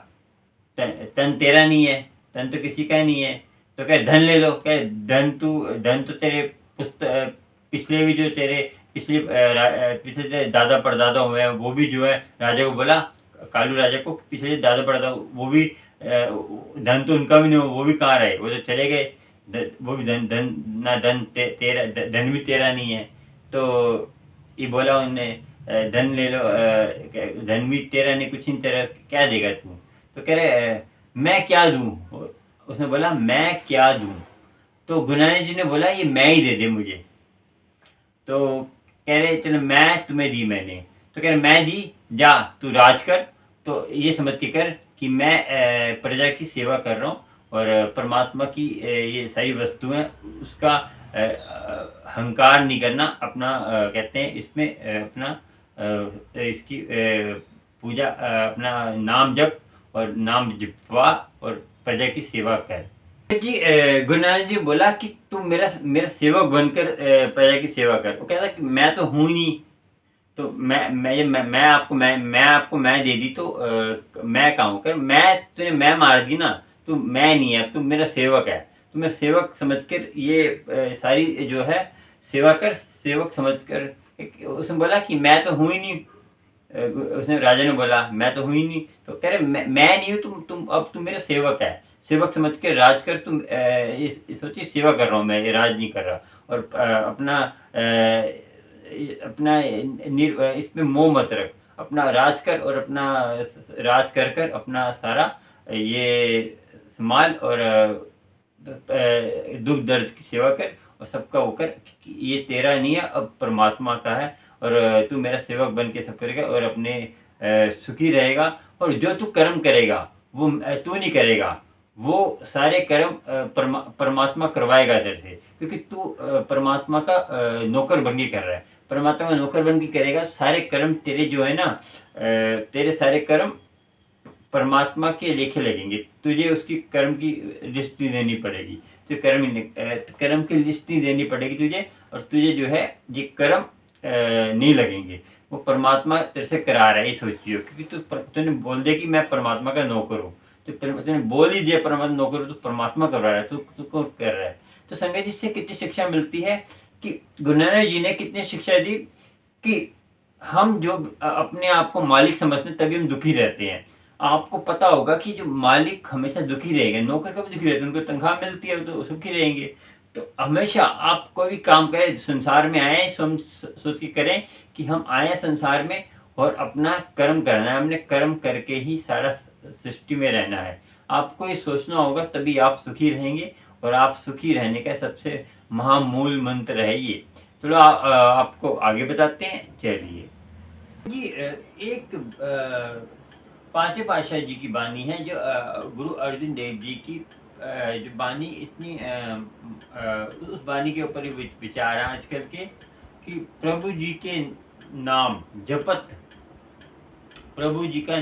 तन तेरा नहीं है, तन तो किसी का नहीं है। तो कह धन ले लो। कह धन तो तेरे पिछले भी जो तेरे पिछले तेरे दादा परदादा हुए हैं, वो भी जो है, राजा को बोला, कालू राजा को, पिछले दादा परदादा वो भी धन तो उनका भी नहीं हो, वो भी कहाँ रहे, वो तो चले गए। वो भी धन धन ना धन तेरा धन भी तेरा नहीं है। तो ये बोला उनने, धन ले लो, धन भी तेरा नहीं, कुछ नहीं तेरा, क्या देगा तू? तो कह रहे मैं क्या दूँ? उसने बोला मैं क्या दूँ? तो गुरु नानक जी ने बोला ये मैं ही दे दे मुझे। तो कह रहे चलो मैं तुम्हें दी मैंने। तो कह रहे मैं दी, जा तू राज कर। तो ये समझ के कर कि मैं प्रजा की सेवा कर रहा हूँ, और परमात्मा की ये सारी वस्तुएं उसका अहंकार नहीं करना अपना, कहते हैं इसमें अपना इसकी पूजा, अपना नाम जप और नाम जपवा और प्रजा की सेवा कर। जी गुरु नानक जी बोला कि तुम मेरा मेरा सेवक बनकर प्रजा की सेवा कर। वो कहता कि मैं तो हूँ ही नहीं। तो मैं आपको मैं दे दी, तो मैं कहाँ हूँ? कर मैं तूने मैं मार दी ना, तू मैं नहीं है, तू मेरा सेवक है। तो मैं सेवक समझकर ये सारी जो है सेवा कर, सेवक समझकर। उसने बोला कि मैं तो हूँ ही नहीं। उसने राजा ने बोला मैं तो हूँ ही नहीं। तो कह रहे मैं नहीं हूँ, तुम अब तुम मेरा सेवक है, सेवक समझ के राज कर। तुम सोचिए सेवा कर रहा हूँ मैं, ये राज नहीं कर रहा। और अपना इसमें मोह मत रख, अपना राज कर, और अपना राज कर कर अपना सारा ये संभाल, और दुख दर्द की सेवा कर, और सबका होकर कि ये तेरा नहीं है, अब परमात्मा का है, और तू मेरा सेवक बन के सब करेगा और अपने सुखी रहेगा। और जो तू कर्म करेगा वो तू नहीं करेगा, वो सारे कर्म परमात्मा करवाएगा तेरे से, क्योंकि तू परमात्मा का नौकर बन के कर रहा है। परमात्मा का नौकर बन के करेगा, सारे कर्म तेरे जो है ना, तेरे सारे कर्म परमात्मा के लेखे लगेंगे। तुझे उसकी कर्म की लिस्ट नहीं देनी पड़ेगी, तो कर्म की लिस्ट नहीं देनी पड़ेगी तुझे, और तुझे जो है ये कर्म नहीं लगेंगे। वो परमात्मा तेरे से करा रहा है, ये सोचियो, क्योंकि तूने बोल दिया कि मैं परमात्मा का नौकर हूँ, तो तूने बोल ही दिया परमात्मा नौकर हूँ, तो परमात्मा कर रहा है, तू कौन कर रहा है। तो संगत जी, से कितनी शिक्षा मिलती है कि गुरु नानक जी ने कितनी शिक्षा दी कि हम जो अपने आप को मालिक समझते हैं तभी हम दुखी रहते हैं। आपको पता होगा कि जो मालिक हमेशा दुखी रहेगा, नौकर कभी दुखी रहते हैं, उनको तनख्वाह मिलती है तो सुखी रहेंगे। तो हमेशा आप कोई भी काम करें, संसार में आए सोच के करें कि हम आए संसार में और अपना कर्म करना है, हमने कर्म करके ही सारा सृष्टि में रहना है। आपको ये सोचना होगा, तभी आप सुखी रहेंगे, और आप सुखी रहने का सबसे महामूल मंत्र है ये। चलो आपको आगे बताते हैं। चलिए जी, एक पांचवें पातशाह जी की बानी है, जो गुरु अर्जुन देव जी की जो बानी इतनी उस बानी के ऊपर विचार है आजकल के कि प्रभु जी के नाम जपत, प्रभु जी का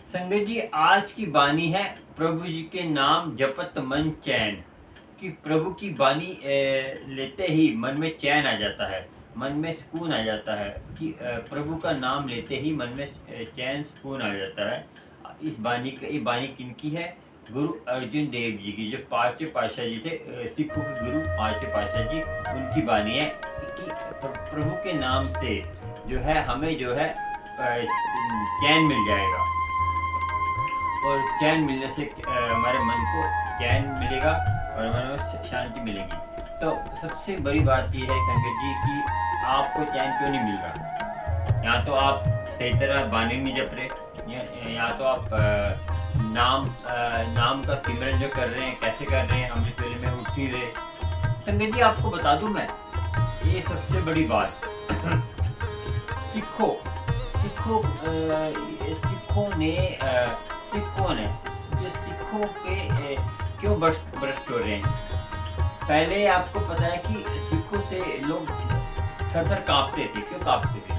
संगत जी, आज की बानी है प्रभु जी के नाम जपत मन चैन, कि प्रभु की बानी लेते ही मन में चैन आ जाता है, मन में सुकून आ जाता है, कि प्रभु का नाम लेते ही मन में चैन सुकून आ जाता है। इस बानी का, ये बानी किनकी है? गुरु अर्जुन देव जी की, जो पांचवें पातशाह जी थे, सिखों के गुरु पांचवें पातशाह जी, उनकी बानी है कि प्रभु के नाम से जो है हमें जो है चैन मिल जाएगा, और चैन मिलने से हमारे मन को चैन मिलेगा और हमारे में शांति मिलेगी। तो सबसे बड़ी बात यह है संगत जी कि आपको चैन क्यों नहीं मिल रहा? यहाँ तो आप सही तरह बानी नहीं जप रहे, यहाँ तो आप नाम का सिमरन जो कर रहे हैं, कैसे कर रहे हैं, अमृत वेले में उठ नहीं रहे। संगत जी, आपको बता दूं मैं, ये सबसे बड़ी बात सिखों जो सिखों के क्यों भ्रष्ट हो रहे हैं। पहले आपको पता है कि सिखों से लोग थर कांपते थे। क्यों कांपते थे?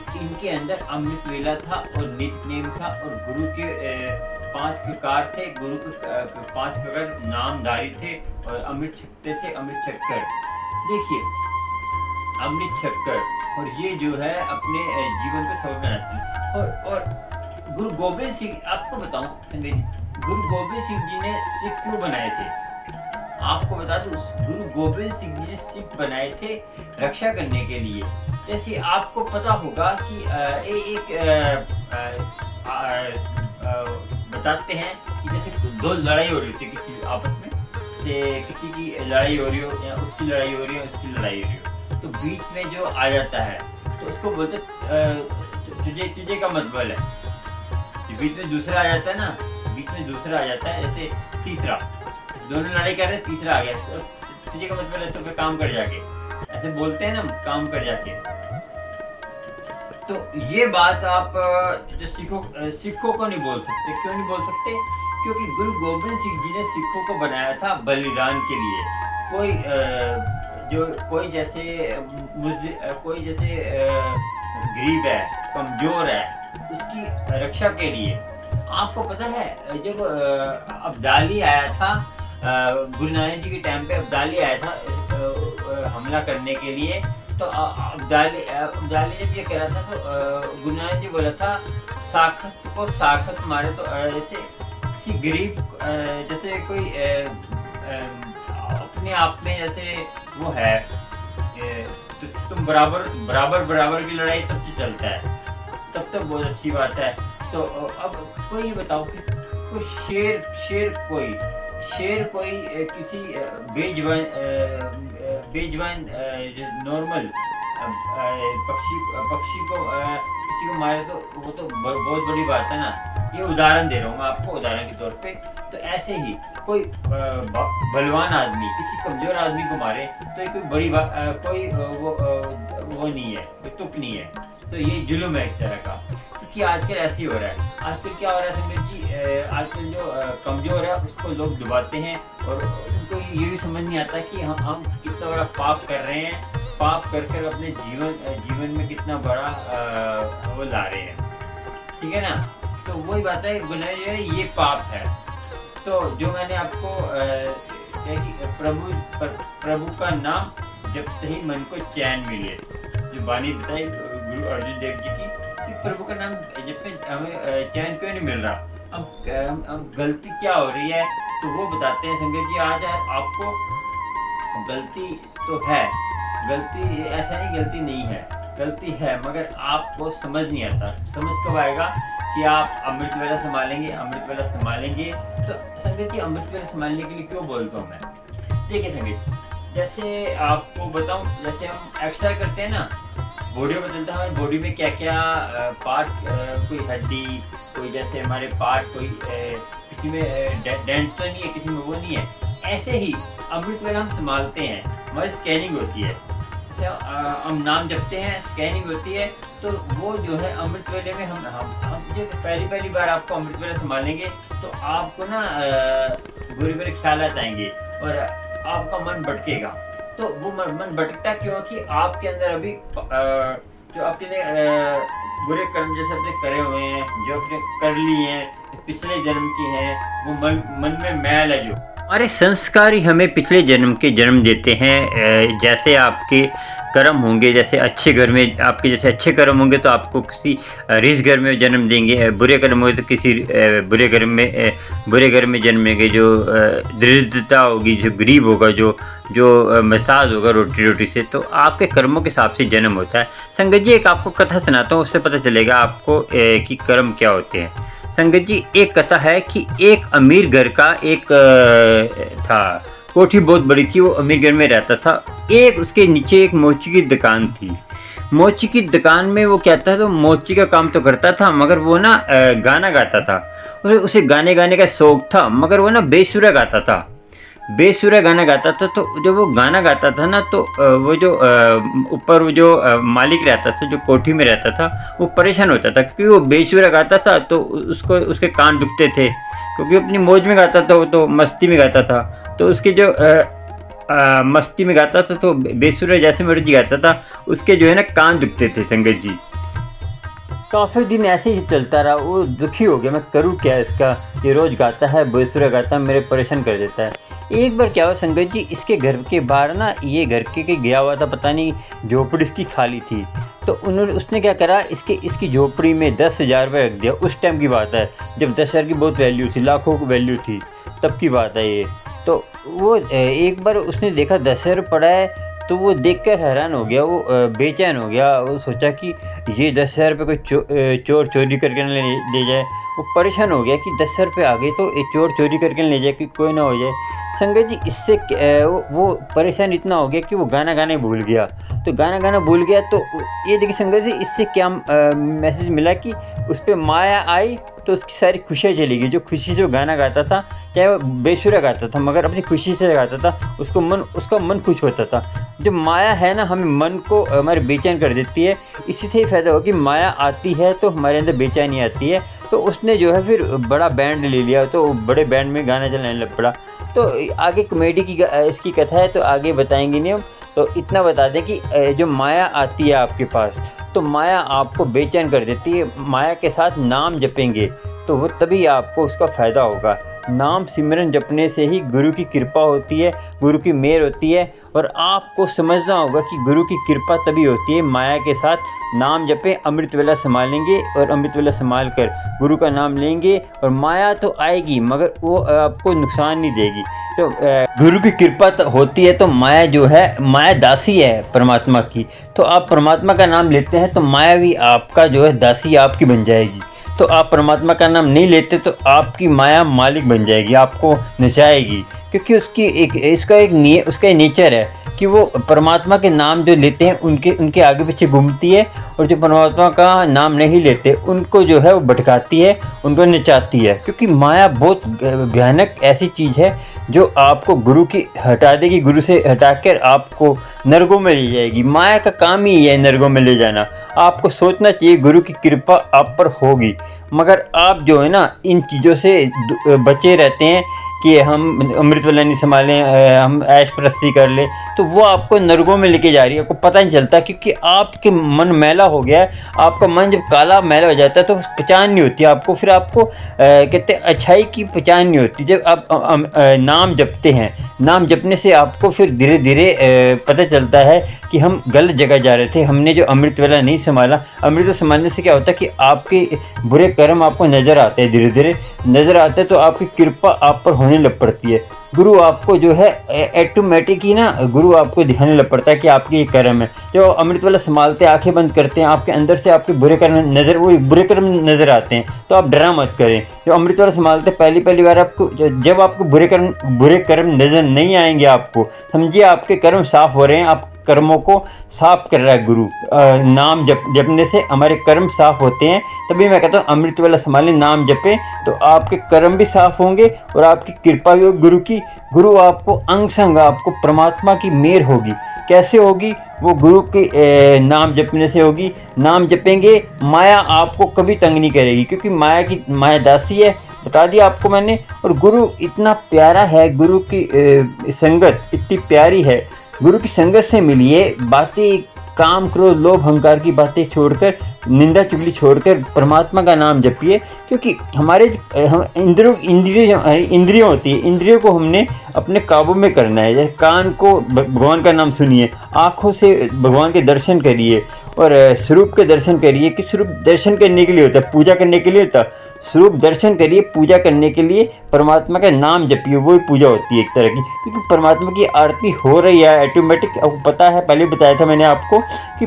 कि इनके अंदर अमृत वेला था और नित्य नेम था, और गुरु के 5 प्रकार थे, गुरु के 5 प्रकार नामधारी थे, और अमृत छकते थे, अमृत छक्कर। देखिए, अमृत छक्कर, और ये जो है अपने जीवन को समझ में आती है। और गुरु गोबिंद सिंह, आपको बताऊं संगत जी, गुरु गोबिंद सिंह जी ने सिख क्यों बनाए थे? आपको बता दूं, गुरु गोबिंद सिंह जी ने सिख बनाए थे रक्षा करने के लिए। जैसे आपको पता होगा कि बताते हैं कि जैसे 2 लड़ाई हो रही थी किसी आपस में, किसी की लड़ाई हो रही हो, या उसकी लड़ाई हो रही हो, उसकी लड़ाई हो रही हो, तो बीच में जो आ जाता है तो उसको बोलते तुझे का मतलब है। बीच में दूसरा आ जाता है ना, बीच में दूसरा आ जाता है, जैसे तीसरा, दोनों लड़ाई कर रहे हैं, तीसरा आ गया तो तुझे का मतलब है तो फिर काम कर जाके, ऐसे बोलते हैं ना, काम कर जाके। तो ये बात आप जो सिखों को नहीं बोल सकते। क्यों नहीं बोल सकते? क्योंकि गुरु गोबिंद सिंह जी ने सिखों को बनाया था बलिदान के लिए। कोई जैसे गरीब है, कमजोर है, उसकी रक्षा के लिए। आपको पता है, जब अब्दाली आया था, गुरु नानक जी के टाइम पे अब्दाली आया था हमला करने के लिए, तो अब्दाली जब ये कह रहा था तो गुरु नानक जी बोला था, साखत को साखत मारे। तो जैसे गरीब, जैसे कोई अपने आप में जैसे वो है, तो तुम बराबर की लड़ाई तब से चलता है, तब तो बहुत अच्छी बात है। तो अब कोई ये बताओ कि कोई शेर कोई किसी बेजुबान नॉर्मल पक्षी पक्षी को किसी को मारे तो वो तो बहुत बड़ी बात है ना। ये उदाहरण दे रहा हूँ मैं आपको, उदाहरण के तौर पे। तो ऐसे ही कोई बलवान आदमी किसी कमज़ोर आदमी को मारे तो ये कोई बड़ी बात कोई वो नहीं है, कोई तुक नहीं है। तो ये जुल्म है एक तरह का, क्योंकि आजकल ऐसे ही हो रहा है। आजकल क्या हो रहा है संगत जी, आजकल जो कमज़ोर है उसको लोग दबाते हैं और उनको ये भी समझ नहीं आता कि हम कितना बड़ा पाप कर रहे हैं, पाप कर कर अपने जीवन में कितना बड़ा वो ला रहे हैं। ठीक है ना। तो वही बात है, गुनाह जो है ये पाप है। तो जो मैंने आपको प्रभु का नाम जपते ही मन को चैन मिले, जो बानी बताई गुरु अर्जुन देव जी की, कि प्रभु का नाम जपते हमें चैन क्यों नहीं मिल रहा, हम गलती क्या हो रही है। तो वो बताते हैं संगत जी। आज आपको गलती तो है, गलती ऐसा नहीं गलती नहीं है, गलती है, मगर आपको समझ नहीं आता। समझ कब आएगा कि आप अमृत वेला संभालेंगे, अमृत वेला संभालेंगे। तो संगत जी अमृत वेला संभालने के लिए क्यों बोलता हूँ मैं, ठीक है संगत। जैसे आपको बताऊँ, जैसे हम एक्सरसाइज करते हैं ना, बॉडी बदलता है, हमारी बॉडी में क्या क्या पार्ट, कोई हड्डी, कोई जैसे हमारे पार्ट, कोई किसी में डेंट तो नहीं है, किसी में वो नहीं है। ऐसे ही अमृत वेला हम संभालते हैं, हमारी स्कैनिंग होती है, हम नाम जपते हैं, स्कैनिंग होती है। तो वो जो है अमृत वेले में हम जब पहली बार आपको अमृत वेला संभालेंगे तो आपको ना बुरे बुरे ख्यालात आएंगे और आपका मन भटकेगा। तो वो मन भटकता क्योंकि आपके अंदर अभी जो आपने बुरे कर्म जैसे अपने करे हुए हैं, जो आपने कर लिए हैं, पिछले जन्म की हैं, वो मन में मैल है। जो हमारे संस्कार ही हमें पिछले जन्म के जन्म देते हैं। जैसे आपके कर्म होंगे, जैसे अच्छे घर में आपके जैसे अच्छे कर्म होंगे तो आपको किसी रिच घर में जन्म देंगे, बुरे कर्म होंगे तो किसी बुरे घर में जन्मेंगे। जो दरिद्रता होगी, जो गरीब होगा, जो महताज होगा रोटी से, तो आपके कर्मों के हिसाब से जन्म होता है। संगत जी एक आपको कथा सुनाता हूँ, उससे पता चलेगा आपको कि कर्म क्या होते हैं। संगत जी एक कथा है कि एक अमीर घर का एक था, कोठी बहुत बड़ी थी, वो अमीर घर में रहता था। एक उसके नीचे एक मोची की दुकान थी। मोची की दुकान में वो क्या था, तो मोची का काम तो करता था, मगर वो ना गाना गाता था। उसे गाने का शौक था, मगर वो ना बेसुरा गाता था, बेसुरा गाना गाता था। तो जब वो गाना गाता था ना, तो वो जो ऊपर वो जो मालिक रहता था, जो कोठी में रहता था, वो परेशान होता था क्योंकि वो बेसुरा गाता था। तो उसके कान दुखते थे, क्योंकि अपनी मौज में गाता था, वो तो मस्ती में गाता था। तो उसके जो मस्ती में गाता था, तो बेसुरा जैसे मर्जी गाता था, उसके जो है ना कान दुखते थे। संगत जी काफ़ी दिन ऐसे ही चलता रहा, वो दुखी हो गया, मैं करूँ क्या इसका, ये रोज़ गाता है, बेसुरा गाता है, मेरे परेशान कर देता है। एक बार क्या हुआ संगत जी, इसके घर के बाहर ना, ये घर के गया हुआ था, पता नहीं झोपड़ी इसकी खाली थी। तो उसने क्या करा, इसकी झोपड़ी में 10,000 रुपये रख दिया। उस टाइम की बात है जब 10,000 की बहुत वैल्यू थी, लाखों की वैल्यू थी, तब की बात है ये। तो वो एक बार उसने देखा 10,000 पड़ा है, तो वो देखकर हैरान हो गया, वो बेचैन हो गया। वो सोचा कि ये 10,000 रुपये कोई चोर चोरी करके ले जाए। वो परेशान हो गया कि 10,000 रुपये आ गए तो एक चोर चोरी करके ले जाए, कि कोई ना हो जाए। संगत जी इससे वो परेशान इतना हो गया कि वो गाना गाने भूल गया। तो गाना भूल गया, तो ये देखिए संगत जी इससे क्या मैसेज मिला कि उस पर माया आई, तो उसकी सारी खुशियाँ चली गई। जो खुशी से वो गाना गाता था, चाहे वो बेसुरा गाता था, मगर अपनी खुशी से गाता था, उसका मन खुश होता था। जो माया है ना, हमें मन को हमारे बेचैन कर देती है। इसी से ही फ़ायदा हो कि माया आती है तो हमारे अंदर बेचैनी आती है। तो उसने जो है फिर बड़ा बैंड ले लिया, तो बड़े बैंड में गाना चलाने लग पड़ा। तो आगे कॉमेडी की इसकी कथा है, तो आगे बताएंगे नहीं हम। तो इतना बता दें कि जो माया आती है आपके पास, तो माया आपको बेचैन कर देती है। माया के साथ नाम जपेंगे तो वो तभी आपको उसका फ़ायदा होगा। नाम सिमरन जपने से ही गुरु की कृपा होती है, गुरु की मेहर होती है। और आपको समझना होगा कि गुरु की कृपा तभी होती है माया के साथ नाम जपें, अमृत वेला संभालेंगे और अमृत वेला संभाल कर गुरु का नाम लेंगे। और माया तो आएगी, मगर वो आपको नुकसान नहीं देगी। तो गुरु की कृपा तो होती है, तो माया जो है, माया दासी है परमात्मा की। तो आप परमात्मा का नाम लेते हैं तो माया भी आपका जो है दासी आपकी बन जाएगी। तो आप परमात्मा का नाम नहीं लेते तो आपकी माया मालिक बन जाएगी, आपको नचाएगी। क्योंकि उसका एक नेचर है कि वो परमात्मा के नाम जो लेते हैं उनके आगे पीछे घूमती है, और जो परमात्मा का नाम नहीं लेते उनको जो है वो भटकाती है, उनको नचाती है। क्योंकि माया बहुत भयानक ऐसी चीज़ है जो आपको गुरु की हटा देगी, गुरु से हटाकर आपको नरकों में ले जाएगी। माया का काम ही है नरकों में ले जाना। आपको सोचना चाहिए गुरु की कृपा आप पर होगी, मगर आप जो है ना इन चीज़ों से बचे रहते हैं कि हम अमृत वाला नहीं संभालें, हम ऐश प्रस्ती कर लें, तो वो आपको नरकों में लेके जा रही है। आपको पता नहीं चलता, क्योंकि आपके मन मैला हो गया है। आपका मन जब काला मैला हो जाता है तो पहचान नहीं होती आपको, फिर आपको कहते अच्छाई की पहचान नहीं होती। जब आप नाम जपते हैं, नाम जपने से आपको फिर धीरे धीरे पता चलता है कि हम गलत जगह जा रहे थे, हमने जो अमृत वाला नहीं संभाला। अमृत संभालने से क्या होता है कि आपके बुरे कर्म आपको नज़र आते हैं, धीरे धीरे नज़र आते हैं, तो आपकी कृपा आप पर होने लग पड़ती है। गुरु आपको जो है ऑटोमेटिक ही ना गुरु आपको दिखाने लग पड़ता है कि आपके ये कर्म है। जो अमृत वाला संभालते हैं, आंखें बंद करते हैं, आपके अंदर से आपके बुरे कर्म बुरे कर्म नज़र आते हैं, तो आप डरा मत करें। जो अमृत वाला संभालते पहली बार आपको जब आपको बुरे कर्म नज़र नहीं आएंगे, आपको समझिए आपके कर्म साफ हो रहे हैं, आप कर्मों को साफ कर रहा है गुरु। नाम जपने से हमारे कर्म साफ होते हैं। तभी मैं कहता हूँ अमृत वाला संभालें, नाम जपें, तो आपके कर्म भी साफ होंगे और आपकी कृपा भी होगी गुरु की। गुरु आपको अंग संग, आपको परमात्मा की मेहर होगी। कैसे होगी? वो गुरु के नाम जपने से होगी। नाम जपेंगे, माया आपको कभी तंग नहीं करेगी, क्योंकि माया दासी है, बता दिया आपको मैंने। और गुरु इतना प्यारा है, गुरु की संगत इतनी प्यारी है। गुरु की संगत से मिलिए, बातें काम क्रोध लोभ अहंकार की बातें छोड़कर, निंदा चुगली छोड़कर परमात्मा का नाम जपिए। क्योंकि हमारे इंद्रियों होती है, इंद्रियों को हमने अपने काबू में करना है। जैसे कान को भगवान का नाम सुनिए, आँखों से भगवान के दर्शन करिए, और स्वरूप के दर्शन करिए। कि स्वरूप दर्शन करने के लिए होता है, पूजा करने के लिए होता है। स्वरूप दर्शन करिए, पूजा करने के लिए परमात्मा का नाम जपिए, वही पूजा होती है एक तरह की। क्योंकि परमात्मा की आरती हो रही है ऑटोमेटिक। आपको पता है, पहले बताया था मैंने आपको कि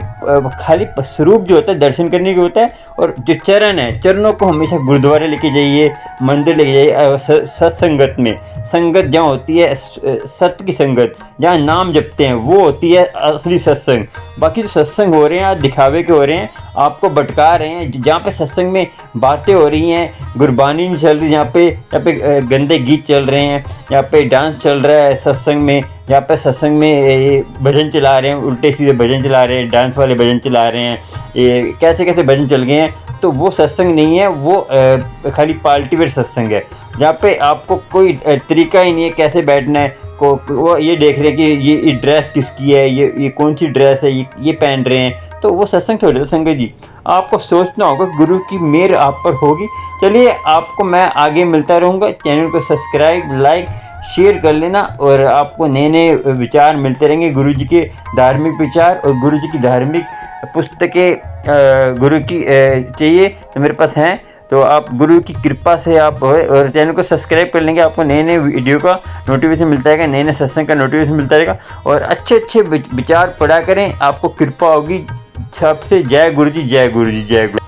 खाली स्वरूप जो होता है दर्शन करने के होता है, और जो चरण है, चरणों को हमेशा गुरुद्वारे लेके जाइए, मंदिर लेके जाइए। सत्संगत में संगत जहाँ होती है, सत्य की संगत जहाँ नाम जपते हैं, वो होती है असली सत्संग। बाकी जो सत्संग हो रहे हैं दिखावे के हो रहे हैं, आपको भटका रहे हैं। जहाँ पे सत्संग में बातें हो रही हैं, गुरबानी नहीं चल रही, जहाँ पे गंदे गीत चल रहे हैं, यहाँ पे डांस चल रहा है सत्संग में, यहाँ पे सत्संग में भजन चला रहे हैं, उल्टे सीधे भजन चला रहे हैं, डांस वाले भजन चला रहे हैं, ये कैसे कैसे भजन चल गए हैं। तो वो सत्संग नहीं है, वो खाली पार्टी वेयर सत्संग है, जहाँ पे आपको कोई तरीका ही नहीं है कैसे बैठना है। वो ये देख रहे हैं कि ये ड्रेस किसकी है, ये कौन सी ड्रेस है, ये पहन रहे हैं। तो वो सत्संग छोड़ दो संगत जी। आपको सोचना होगा, गुरु की मेहर आप पर होगी। चलिए, आपको मैं आगे मिलता रहूँगा। चैनल को सब्सक्राइब, लाइक, शेयर कर लेना, और आपको नए नए विचार मिलते रहेंगे, गुरु जी के धार्मिक विचार और गुरु जी की धार्मिक पुस्तकें गुरु की चाहिए तो मेरे पास हैं। तो आप गुरु की कृपा से आप और चैनल को सब्सक्राइब कर लेंगे, आपको नए नए वीडियो का नोटिफिकेशन मिलता रहेगा, नए नए सत्संग का नोटिफिकेशन मिलता रहेगा। और अच्छे अच्छे विचार पढ़ा करें, आपको कृपा होगी। सबसे जय गुरु जी, जय गुरु जी, जय गुरु।